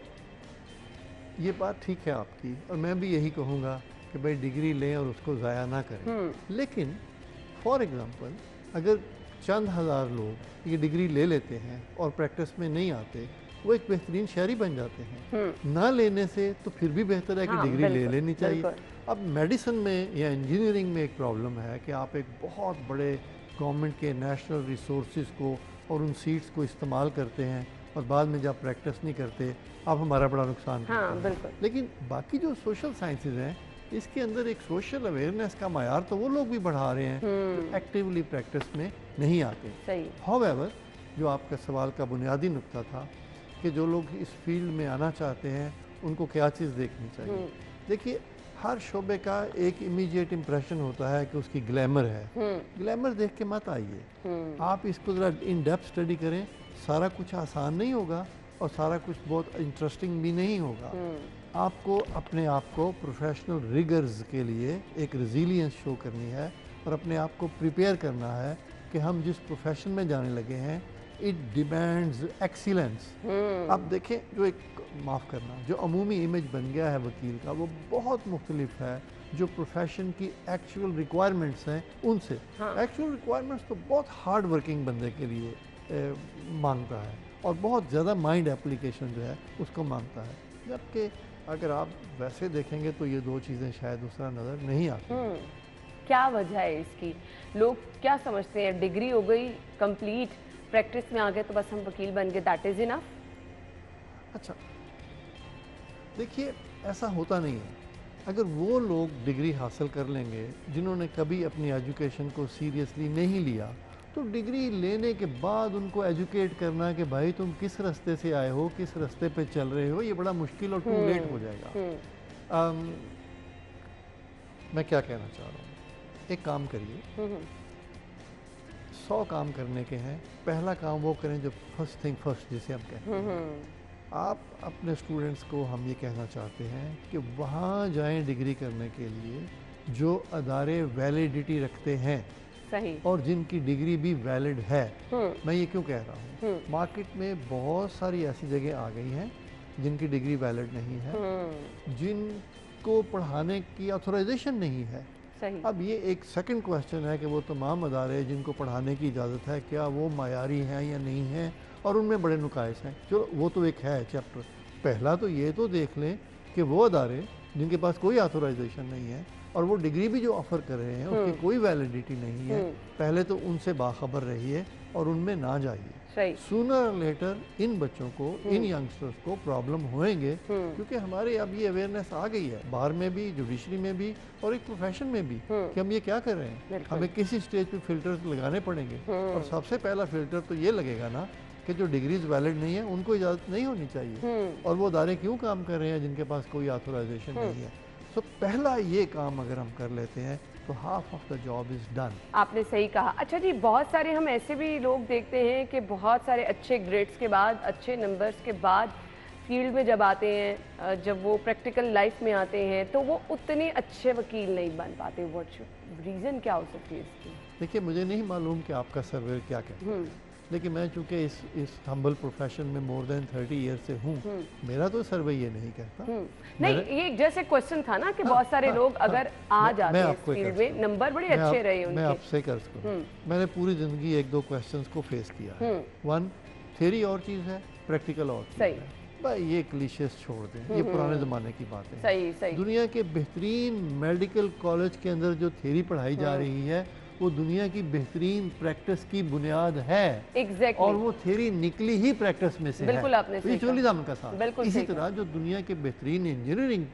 ये बात ठीक है आपकी, और मैं भी यही कहूँगा कि भाई डिग्री लें और उसको ज़ाया ना करें, लेकिन फॉर एग्ज़ाम्पल अगर चंद हज़ार लोग ये डिग्री ले लेते हैं और प्रैक्टिस में नहीं आते, वो एक बेहतरीन शहरी बन जाते हैं। ना लेने से तो फिर भी बेहतर है कि डिग्री ले लेनी चाहिए। अब मेडिसिन में या इंजीनियरिंग में एक प्रॉब्लम है कि आप एक बहुत बड़े गवर्नमेंट के नेशनल रिसोर्सेज को और उन सीट्स को इस्तेमाल करते हैं, और बाद में जब प्रैक्टिस नहीं करते आप हमारा बड़ा नुकसान करते हैं। लेकिन बाकी जो सोशल साइंसेज हैं, इसके अंदर एक सोशल अवेयरनेस का मायार तो वो लोग भी बढ़ा रहे हैं तो एक्टिवली प्रैक्टिस में नहीं आते। हाउएवर, जो आपका सवाल का बुनियादी नुक्ता था कि जो लोग इस फील्ड में आना चाहते हैं उनको क्या चीज़ देखनी चाहिए, देखिए हर शोबे का एक इमीडिएट इम्प्रेशन होता है कि उसकी ग्लैमर है, ग्लैमर देख के मत आइए, आप इसको ज़रा इन डेप्थ स्टडी करें। सारा कुछ आसान नहीं होगा और सारा कुछ बहुत इंटरेस्टिंग भी नहीं होगा। आपको अपने आप को प्रोफेशनल रिगर्स के लिए एक रेजिलियंस शो करनी है और अपने आप को प्रिपेयर करना है कि हम जिस प्रोफेशन में जाने लगे हैं इट डिमांड्स एक्सीलेंस। अब देखें, जो एक माफ़ करना जो अमूमी इमेज बन गया है वकील का, वो बहुत मुख्तलिफ है जो प्रोफेशन की एक्चुअल रिक्वायरमेंट्स हैं उनसे। एक्चुअल रिक्वायरमेंट्स तो बहुत हार्ड वर्किंग बंदे के लिए मांगता है और बहुत ज़्यादा माइंड एप्लीकेशन जो है उसको मांगता है, जबकि अगर आप वैसे देखेंगे तो ये दो चीज़ें शायद दूसरा नज़र नहीं आती। क्या वजह है इसकी? लोग क्या समझते हैं, डिग्री हो गई कंप्लीट, प्रैक्टिस में आ गए तो बस हम वकील बन गए, दैट इज़ इनफ? अच्छा देखिए, ऐसा होता नहीं है। अगर वो लोग डिग्री हासिल कर लेंगे जिन्होंने कभी अपनी एजुकेशन को सीरियसली नहीं लिया, तो डिग्री लेने के बाद उनको एजुकेट करना कि भाई तुम किस रास्ते से आए हो, किस रास्ते पे चल रहे हो, ये बड़ा मुश्किल और टू लेट हो जाएगा। मैं क्या कहना चाह रहा हूँ, एक काम करिए, 100 काम करने के हैं, पहला काम वो करें जो फर्स्ट थिंग फर्स्ट जिसे हम कहते हैं। आप अपने स्टूडेंट्स को हम ये कहना चाहते हैं कि वहाँ जाएं डिग्री करने के लिए जो अदारे वैलिडिटी रखते हैं, सही, और जिनकी डिग्री भी वैलिड है। मैं ये क्यों कह रहा हूँ, मार्केट में बहुत सारी ऐसी जगह आ गई हैं जिनकी डिग्री वैलिड नहीं है, जिनको पढ़ाने की ऑथराइजेशन नहीं है। सही। अब ये एक सेकंड क्वेश्चन है कि वो तमाम अदारे जिनको पढ़ाने की इजाज़त है क्या वो मायारी हैं या नहीं हैं, और उनमें बड़े नुकाइस हैं। चलो वो तो एक है चैप्टर। पहला तो ये तो देख लें कि वो अदारे जिनके पास कोई ऑथराइजेशन नहीं है और वो डिग्री भी जो ऑफ़र कर रहे हैं उसकी कोई वैलिडिटी नहीं है, पहले तो उनसे बाखबर रहिए और उनमें ना जाइए। सूनर लेटर इन बच्चों को, इन यंगस्टर्स को प्रॉब्लम होएंगे, क्योंकि हमारे अब ये अवेयरनेस आ गई है, बाहर में भी, जुडिशरी में भी और एक प्रोफेशन में भी, कि हम ये क्या कर रहे हैं। हमें किसी स्टेज पे फिल्टर्स लगाने पड़ेंगे और सबसे पहला फिल्टर तो ये लगेगा ना कि जो डिग्रीज वैलिड नहीं है उनको इजाज़त नहीं होनी चाहिए, और वो अदारे क्यों काम कर रहे हैं जिनके पास कोई ऑथराइजेशन नहीं है। तो पहला ये काम अगर हम कर लेते हैं तो half of the job is done. आपने सही कहा। अच्छा जी, बहुत सारे हम ऐसे भी लोग देखते हैं कि बहुत सारे अच्छे ग्रेड्स के बाद, अच्छे नंबर्स के बाद फील्ड में जब आते हैं, जब वो प्रैक्टिकल लाइफ में आते हैं तो वो उतने अच्छे वकील नहीं बन पाते। व्हाट रीज़न क्या हो सकती है इसकी? देखिए, मुझे नहीं मालूम कि आपका सर्वे क्या कहता है, लेकिन मैं चूँकि इस हम्बल प्रोफेशन में मोर देन 30 ईयर से हूँ, मेरा तो सर्वे ये नहीं कहता। नहीं, ये जैसे क्वेश्चन था ना कि बहुत सारे लोग अगर आ जाते हैं इस फील्ड में, नंबर बड़े अच्छे रहे उनके। मैं आपसे कर्ज करूँ, मैंने पूरी ज़िंदगी 1-2 क्वेश्चंस को फेस किया है। 1 थ्योरी और चीज़ है, प्रैक्टिकल और चीज़ है। भाई ये क्लीशेस छोड़ दें, ये पुराने ज़माने की बातें हैं। दुनिया के बेहतरीन मेडिकल कॉलेज के अंदर जो थ्योरी पढ़ाई जा रही है वो दुनिया की बेहतरीन प्रैक्टिस की बुनियाद है। और वो थ्योरी निकली ही प्रैक्टिस में से बिल्कुल है। आपने सही तो ये का साथ। इसी तरह जो दुनिया के बेहतरीन इंजीनियरिंग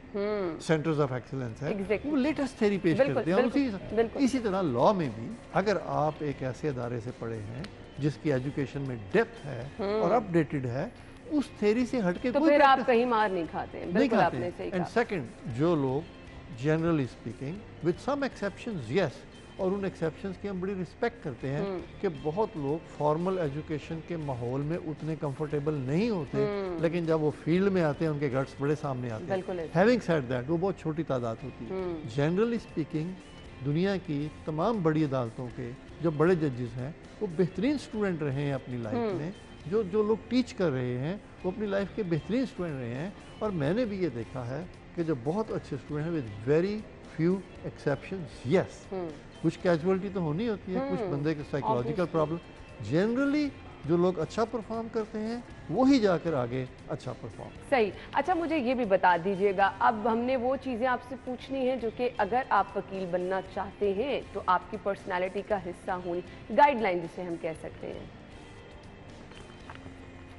सेंटर्स ऑफ एक्सीलेंस है वो लेटेस्ट थ्योरी पेश करते हैं। इसी तरह लॉ में भी अगर आप एक ऐसे अदारे से पढ़े हैं जिसकी एजुकेशन में डेप्थ है और अपडेटेड है, उस थ्योरी से हटके तो फिर आप कहीं मार नहीं खाते। बिल्कुल आपने सही कहा। एंड सेकंड, जो लोग generally speaking with some exceptions, yes, और उन एक्सेप्शंस की हम बड़ी रिस्पेक्ट करते हैं कि बहुत लोग फॉर्मल एजुकेशन के माहौल में उतने कंफर्टेबल नहीं होते, लेकिन जब वो फील्ड में आते हैं उनके गट्स बड़े सामने आते हैं। हैविंग सेड दैट, वो बहुत छोटी तादाद होती है। जनरली स्पीकिंग दुनिया की तमाम बड़ी अदालतों के जो बड़े जजेस हैं वो बेहतरीन स्टूडेंट रहे हैं अपनी लाइफ में। जो लोग टीच कर रहे हैं वो अपनी लाइफ के बेहतरीन स्टूडेंट रहे हैं। और मैंने भी ये देखा है कि जो बहुत अच्छे स्टूडेंट हैं with very few exceptions, yes, कुछ कैजुअलिटी तो होनी होती है, कुछ बंदे के साइकोलॉजिकल प्रॉब्लम। जनरली जो लोग अच्छा परफॉर्म करते हैं वही जाकर आगे अच्छा परफॉर्म। सही। अच्छा, मुझे ये भी बता दीजिएगा, अब हमने वो चीज़ें आपसे पूछनी है जो कि अगर आप वकील बनना चाहते हैं तो आपकी पर्सनालिटी का हिस्सा होनी, गाइडलाइन जिसे हम कह सकते हैं।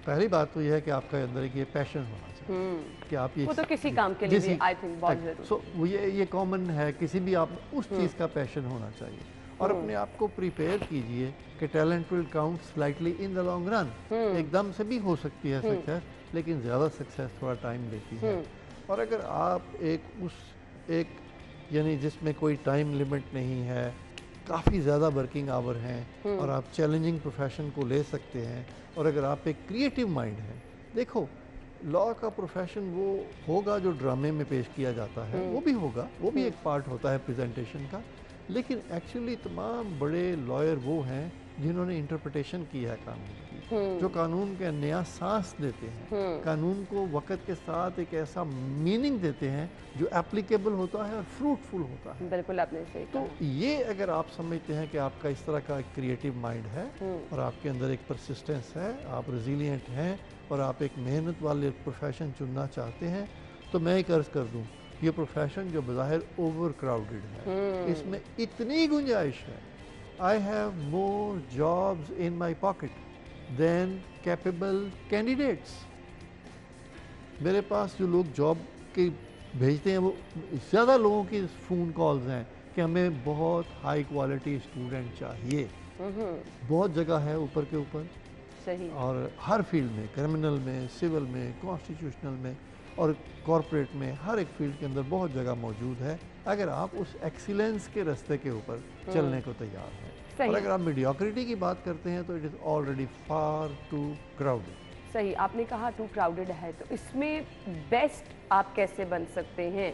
पहली बात तो यह है कि आपका अंदर एक ये पैशन होना चाहिए कि आप ये, वो तो किसी काम के लिए भी आई थिंक बहुत जरूरी। सो ये कॉमन है, किसी भी आप उस चीज़ का पैशन होना चाहिए। और अपने आप को प्रिपेयर कीजिए कि talent will count slightly in the long run. एकदम से भी हो सकती है सक्सेस, लेकिन ज़्यादा सक्सेस थोड़ा टाइम लेती है। और अगर आप एक यानी जिसमें कोई टाइम लिमिट नहीं है, काफ़ी ज़्यादा वर्किंग आवर हैं और आप चैलेंजिंग प्रोफेशन को ले सकते हैं, और अगर आप एक क्रिएटिव माइंड है, देखो लॉ का प्रोफेशन वो होगा जो ड्रामे में पेश किया जाता है, वो भी होगा, वो भी एक पार्ट होता है प्रेजेंटेशन का, लेकिन एक्चुअली तमाम बड़े लॉयर वो हैं जिन्होंने इंटरप्रिटेशन की है कानून की, जो कानून के नया सांस देते हैं, कानून को वक्त के साथ एक ऐसा मीनिंग देते हैं जो एप्लीकेबल होता है और फ्रूटफुल होता है। बिल्कुल आपने सही कहा। तो ये अगर आप समझते हैं कि आपका इस तरह का क्रिएटिव माइंड है और आपके अंदर एक परसिस्टेंस है, आप रेजिलिएंट हैं और आप एक मेहनत वाले प्रोफेशन चुनना चाहते हैं, तो मैं एक अर्ज़ कर दूं, ये प्रोफेशन जो बज़ाहिर ओवर क्राउडेड है, इसमें इतनी गुंजाइश है, I have more jobs in my pocket than capable candidates. मेरे पास जो लोग जॉब के भेजते हैं वो ज़्यादा लोगों की फ़ोन कॉल्स हैं कि हमें बहुत हाई क्वालिटी स्टूडेंट चाहिए। बहुत जगह है ऊपर के ऊपर, सही, और हर फील्ड में, क्रिमिनल में, सिविल में, कॉन्स्टिट्यूशनल में और कॉरपोरेट में, हर एक फील्ड के अंदर बहुत जगह मौजूद है अगर आप उस एक्सीलेंस के रास्ते के ऊपर चलने को तैयार हैं। और अगर आप मीडियोक्रिटी की बात करते हैं तो it is already far too crowded. सही, आपने कहा टू क्राउडेड है, तो इसमें बेस्ट आप कैसे बन सकते हैं?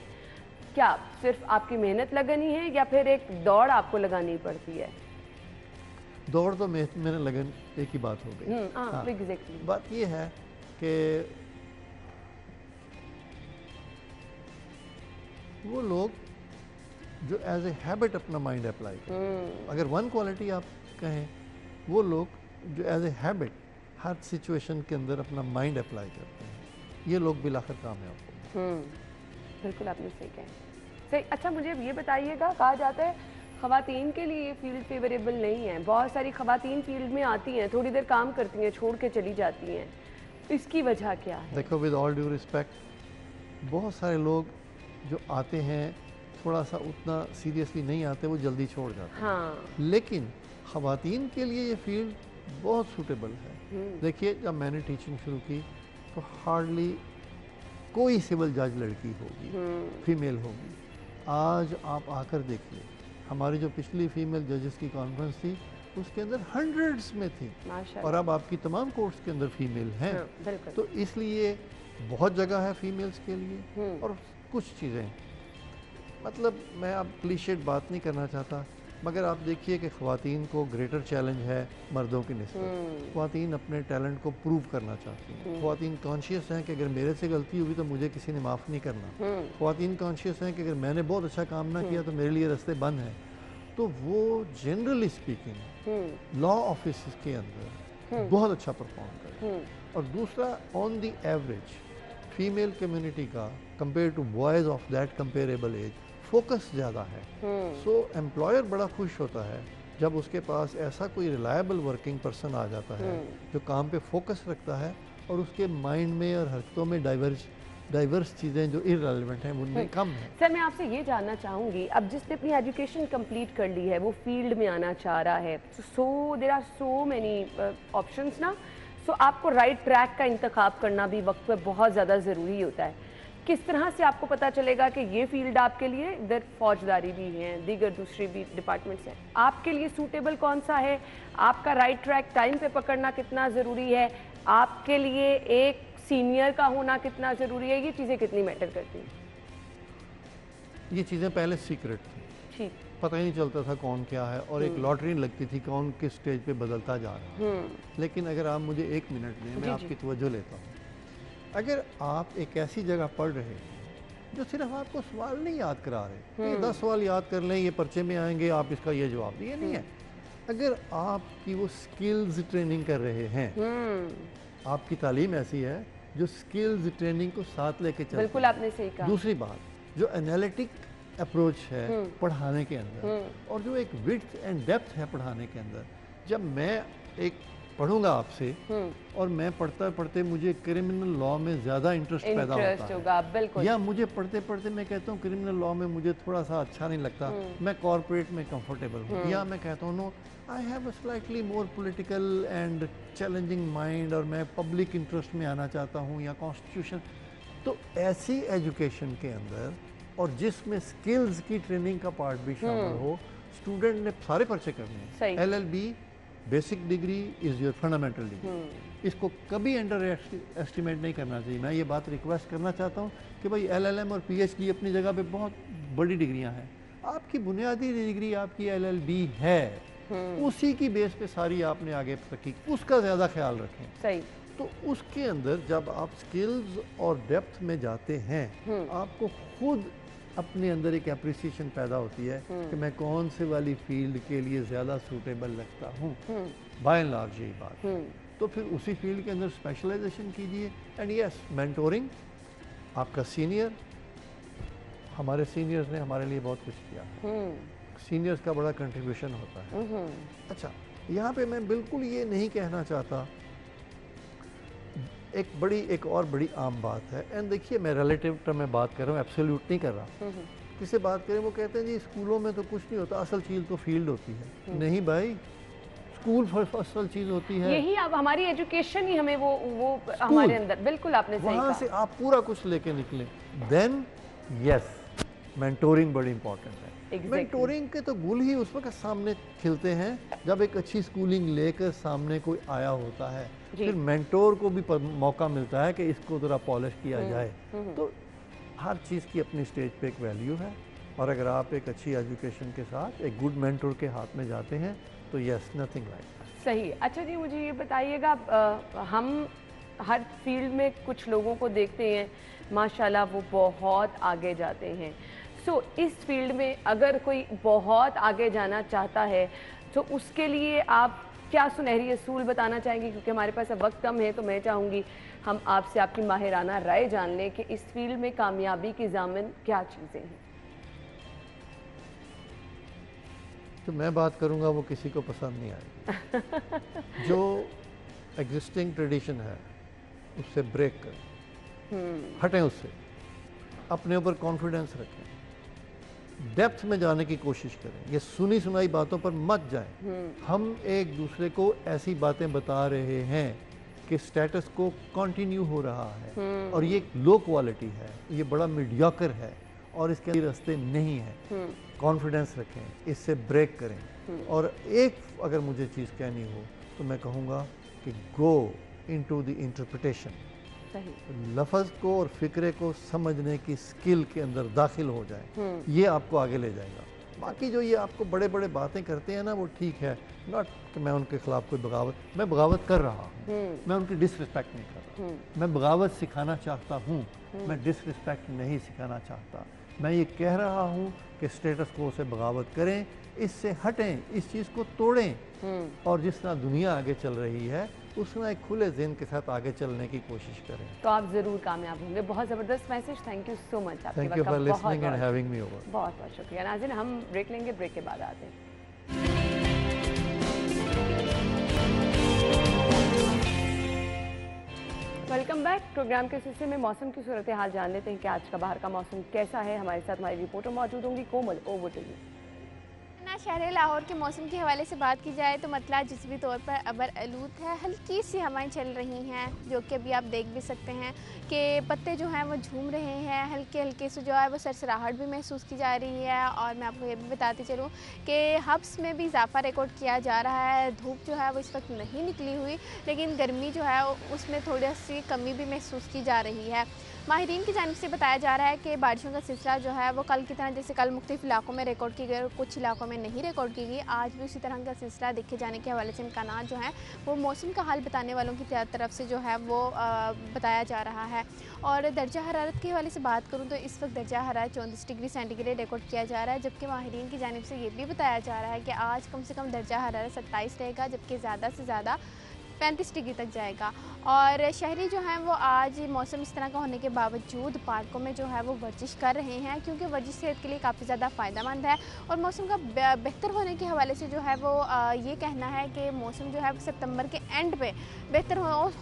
क्या सिर्फ आपकी मेहनत लगानी है या फिर एक दौड़ आपको लगानी पड़ती है? दौड़ तो मैंने लगन एक ही बात हो गई। हाँ, एग्जैक्टली। बात ये है कि वो लोग जो एज ए हैबिट अपना माइंड अप्लाई करते, अगर वन क्वालिटी आप कहें, वो लोग जो एज ए हैबिट हर सिचुएशन के अंदर अपना माइंड अप्लाई करते हैं, ये लोग बिलाखिर कामयाब होते हैं। बिल्कुल आपने सही कहा। सही। अच्छा, मुझे ये बताइएगा, कहा जाता है ख़वातीन के लिए ये फील्ड फेवरेबल नहीं है, बहुत सारी ख़वातीन फील्ड में आती हैं, थोड़ी देर काम करती हैं, छोड़ के चली जाती हैं, इसकी वजह क्या है? देखो, विद ऑल ड्यू रिस्पेक्ट, बहुत सारे लोग जो आते हैं थोड़ा सा उतना सीरियसली नहीं आते, वो जल्दी छोड़ जाते हैं। हाँ। लेकिन ख़वातीन के लिए ये फील्ड बहुत सूटेबल है। देखिए, जब मैंने टीचिंग शुरू की तो हार्डली कोई सिविल जज लड़की होगी, फीमेल होगी। आज आप आकर देखिए, हमारी जो पिछली फीमेल जजेस की कॉन्फ्रेंस थी उसके अंदर हंड्रेड्स में थी, और अब आपकी तमाम कोर्ट्स के अंदर फीमेल हैं। तो इसलिए बहुत जगह है फीमेल्स के लिए। और कुछ चीज़ें, मतलब मैं अब क्लीशेड बात नहीं करना चाहता, मगर आप देखिए कि ख़वातीन को ग्रेटर चैलेंज है मर्दों की निस्बत। ख़वातीन अपने टैलेंट को प्रूव करना चाहती हैं। ख़वातीन कॉन्शियस हैं कि अगर मेरे से गलती हुई तो मुझे किसी ने माफ़ नहीं करना। ख़वातीन कॉन्शियस हैं कि अगर मैंने बहुत अच्छा काम ना किया तो मेरे लिए रास्ते बंद हैं। तो वो जनरली स्पीकिंग लॉ ऑफिस के अंदर बहुत अच्छा परफॉर्म करें। और दूसरा, on the average female community का compare to boys of that comparable age focus ज़्यादा है। सो एम्प्लॉयर बड़ा खुश होता है जब उसके पास ऐसा कोई रिलायबल वर्किंग पर्सन आ जाता है जो काम पे फोकस रखता है और उसके माइंड में और हरकतों में डाइवर्स चीज़ें जो इररिलेवेंट हैं उनमें कम है। सर, मैं आपसे ये जानना चाहूँगी, अब जिसने अपनी एजुकेशन कंप्लीट कर ली है, वो फील्ड में आना चाह रहा है, so there are so many options ना, सो आपको राइट ट्रैक का इंतखाब करना भी वक्त पे बहुत ज़्यादा ज़रूरी होता है। किस तरह से आपको पता चलेगा कि ये फील्ड आपके लिए, इधर फौजदारी भी है, दीगर दूसरी भी डिपार्टमेंट्स हैं, आपके लिए सूटेबल कौन सा है? आपका राइट ट्रैक टाइम पे पकड़ना कितना ज़रूरी है? आपके लिए एक सीनियर का होना कितना ज़रूरी है? ये चीज़ें कितनी मैटर करती हैं? ये चीज़ें पहले सीक्रेट थी, ठीक, पता ही नहीं चलता था कौन क्या है, और एक लॉटरी लगती थी कौन किस स्टेज पे बदलता जा रहा है। लेकिन अगर आप मुझे 1 मिनट दें, मैं आपकी तवज्जो लेता हूँ। अगर आप एक ऐसी जगह पढ़ रहे हैं जो सिर्फ आपको सवाल नहीं याद करा रहे, ये 10 सवाल याद कर लें, ये पर्चे में आएंगे, आप इसका ये जवाब दिए, नहीं है। अगर आपकी वो स्किल्स ट्रेनिंग कर रहे हैं, आपकी तालीम ऐसी है जो स्किल्स ट्रेनिंग को साथ लेके चलती है। बिल्कुल आपने सही कहा। दूसरी बात, जो एनालिटिक अप्रोच है पढ़ाने के अंदर, और जो एक विड्थ एंड डेप्थ है पढ़ाने के अंदर, जब मैं एक पढ़ूंगा आपसे और मैं पढ़ते पढ़ते मुझे क्रिमिनल लॉ में ज़्यादा इंटरेस्ट पैदा होता है, बिल्कुल। या मुझे पढ़ते पढ़ते मैं कहता हूँ क्रिमिनल लॉ में मुझे थोड़ा सा अच्छा नहीं लगता, मैं कॉर्पोरेट में कंफर्टेबल हूँ, या मैं कहता हूँ no I have a slightly more political and challenging mind और मैं पब्लिक इंटरेस्ट में आना चाहता हूँ, या कॉन्स्टिट्यूशन, तो ऐसी एजुकेशन के अंदर और जिसमें स्किल्स की ट्रेनिंग का पार्ट भी शामिल हो, स्टूडेंट ने सारे पर्चे करने हैं। LLB basic degree is your fundamental degree, इसको कभी अंडर एस्टिमेट नहीं करना चाहिए। मैं ये बात रिक्वेस्ट करना चाहता हूँ कि भाई LLM और PhD अपनी जगह पे बहुत बड़ी डिग्रियाँ हैं, आपकी बुनियादी डिग्री आपकी LLB है, उसी की बेस पे सारी आपने आगे रखी, उसका ज़्यादा ख्याल रखें। सही। तो उसके अंदर जब आप स्किल्स और डेप्थ में जाते हैं, आपको खुद अपने अंदर एक एप्रिसिएशन पैदा होती है कि मैं कौन से वाली फील्ड के लिए ज़्यादा सूटेबल लगता हूँ। बाय एंड लार्ज यही बात है। तो फिर उसी फील्ड के अंदर स्पेशलाइजेशन कीजिए। एंड यस, मेंटोरिंग, आपका सीनियर, हमारे सीनियर्स ने हमारे लिए बहुत कुछ किया, सीनियर्स का बड़ा कंट्रीब्यूशन होता है। अच्छा, यहाँ पे मैं बिल्कुल ये नहीं कहना चाहता, एक और बड़ी आम बात है, एंड देखिए मैं रिलेटिव टर्म में बात कर रहा हूँ, एब्सोल्यूट नहीं कर रहा। किससे बात करें, वो कहते हैं जी स्कूलों में तो कुछ नहीं होता, असल चीज़ तो फील्ड होती है। नहीं भाई, स्कूल असल चीज़ होती है, यही अब हमारी एजुकेशन ही हमें वो हमारे अंदर, बिल्कुल आपने सही कहा, वहाँ से आप पूरा कुछ लेके निकले। देन यस, मेंटोरिंग बड़ी इंपॉर्टेंट है। मेंटोरिंग के तो गुल ही उस वक्त सामने खिलते हैं जब एक अच्छी स्कूलिंग लेकर सामने कोई आया होता है, फिर मेंटोर को भी मौका मिलता है कि इसको ज़रा पॉलिश किया जाए। तो हर चीज़ की अपनी स्टेज पे एक वैल्यू है, और अगर आप एक अच्छी एजुकेशन के साथ एक गुड मेंटोर के हाथ में जाते हैं तो यस, नथिंग लाइक। सही। अच्छा जी, मुझे ये बताइएगा, हम हर फील्ड में कुछ लोगों को देखते हैं माशाल्लाह वो बहुत आगे जाते हैं। सो इस फील्ड में अगर कोई बहुत आगे जाना चाहता है तो उसके लिए आप क्या सुनहरी असूल बताना चाहेंगे? क्योंकि हमारे पास अब वक्त कम है, तो मैं चाहूँगी हम आपसे आपकी माहिराना राय जान लें कि इस फील्ड में कामयाबी की ज़ामिन क्या चीज़ें हैं। तो मैं बात करूँगा वो किसी को पसंद नहीं आएगी। जो एग्जिस्टिंग ट्रेडिशन है उससे ब्रेक करें, हटें उससे, अपने ऊपर कॉन्फिडेंस रखें, डेप्थ में जाने की कोशिश करें, ये सुनी सुनाई बातों पर मत जाएं। हम एक दूसरे को ऐसी बातें बता रहे हैं कि स्टेटस को कंटिन्यू हो रहा है और ये लो क्वालिटी है, ये बड़ा मीडियोकर है और इसके रास्ते नहीं है। कॉन्फिडेंस रखें, इससे ब्रेक करें। और एक अगर मुझे चीज़ कहनी हो तो मैं कहूँगा कि गो इनटू द इंटरप्रिटेशन, लफ्ज़ को और फिक्रे को समझने की स्किल के अंदर दाखिल हो जाए, ये आपको आगे ले जाएगा। बाकी जो ये आपको बड़े बड़े बातें करते हैं ना, वो ठीक है, नॉट कि मैं उनके खिलाफ कोई बगावत, मैं बगावत कर रहा हूँ, मैं उनकी डिसरिस्पेक्ट नहीं कर रहा, मैं बगावत सिखाना चाहता हूँ, मैं डिसरिस्पेक्ट नहीं सिखाना चाहता। मैं ये कह रहा हूँ कि स्टेटस को से बगावत करें, इससे हटें, इस चीज़ को तोड़ें और जिस तरह दुनिया आगे चल रही है उस तरह एक खुले ज़हन के साथ आगे चलने की कोशिश करें, तो आप ज़रूर कामयाब होंगे। बहुत ज़बरदस्त message, thank you so much. Thank you for listening and having me over. बहुत बहुत शुक्रिया। नाज़रीन, हम ब्रेक लेंगे, ब्रेक के बाद आते हैं। Welcome back. प्रोग्राम के सिलसिले में मौसम की सूरत हाल जान लेते हैं कि आज का बाहर का मौसम कैसा है। हमारे साथ हमारी रिपोर्टर मौजूद होंगी। कोमल, ओवर टू यू। शहर लाहौर के मौसम के हवाले से बात की जाए तो मतला जिसवी तौर पर अबर आलूद है, हल्की सी हवाएं चल रही हैं जो कि अभी आप देख भी सकते हैं कि पत्ते जो हैं वो झूम रहे हैं, हल्के हल्के से जो है वो सरसराहट भी महसूस की जा रही है। और मैं आपको ये भी बताती चलूँ कि हब्स में भी इजाफा रिकॉर्ड किया जा रहा है। धूप जो है वो इस वक्त नहीं निकली हुई, लेकिन गर्मी जो है उसमें थोड़ी सी कमी भी महसूस की जा रही है। माहिरीन की जानिब से बताया जा रहा है कि बारिशों का सिलसिला जो है वो कल की तरह, जैसे कल मुख्तलिफ इलाकों में रिकॉर्ड की गई और कुछ इलाकों में नहीं रिकॉर्ड की गई, आज भी उसी तरह का सिलसिला देखे जाने के हवाले से इम्कानात जो हैं वो मौसम का हाल बताने वालों की तरफ से जो है वो बताया जा रहा है। और दर्जा हरारत के हवाले से बात करूँ तो इस वक्त दर्जा हरारत 34 डिग्री सेंटीग्रेड रिकॉर्ड किया जा रहा है, जबकि माहिरीन की जानिब से ये भी बताया जा रहा है कि आज कम से कम दर्जा हरारत 27 रहेगा, जबकि ज़्यादा से ज़्यादा 35 डिग्री तक जाएगा। और शहरी जो हैं वो आज मौसम इस तरह का होने के बावजूद पार्कों में जो है वो वर्जिश कर रहे हैं, क्योंकि वर्जिश सेहत के लिए काफ़ी ज़्यादा फ़ायदेमंद है। और मौसम का बेहतर होने के हवाले से जो है वो ये कहना है कि मौसम जो है सितंबर के एंड पे बेहतर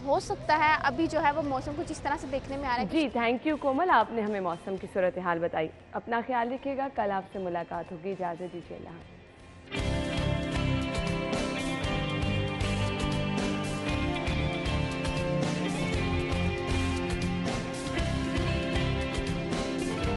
हो सकता है। अभी जो है वो मौसम कुछ इस तरह से देखने में आ रहा है। जी, थैंक यू कोमल, आपने हमें मौसम की सूरत हाल बताई। अपना ख्याल रखिएगा, कल आपसे मुलाकात होगी। इजाज़त दीजिए।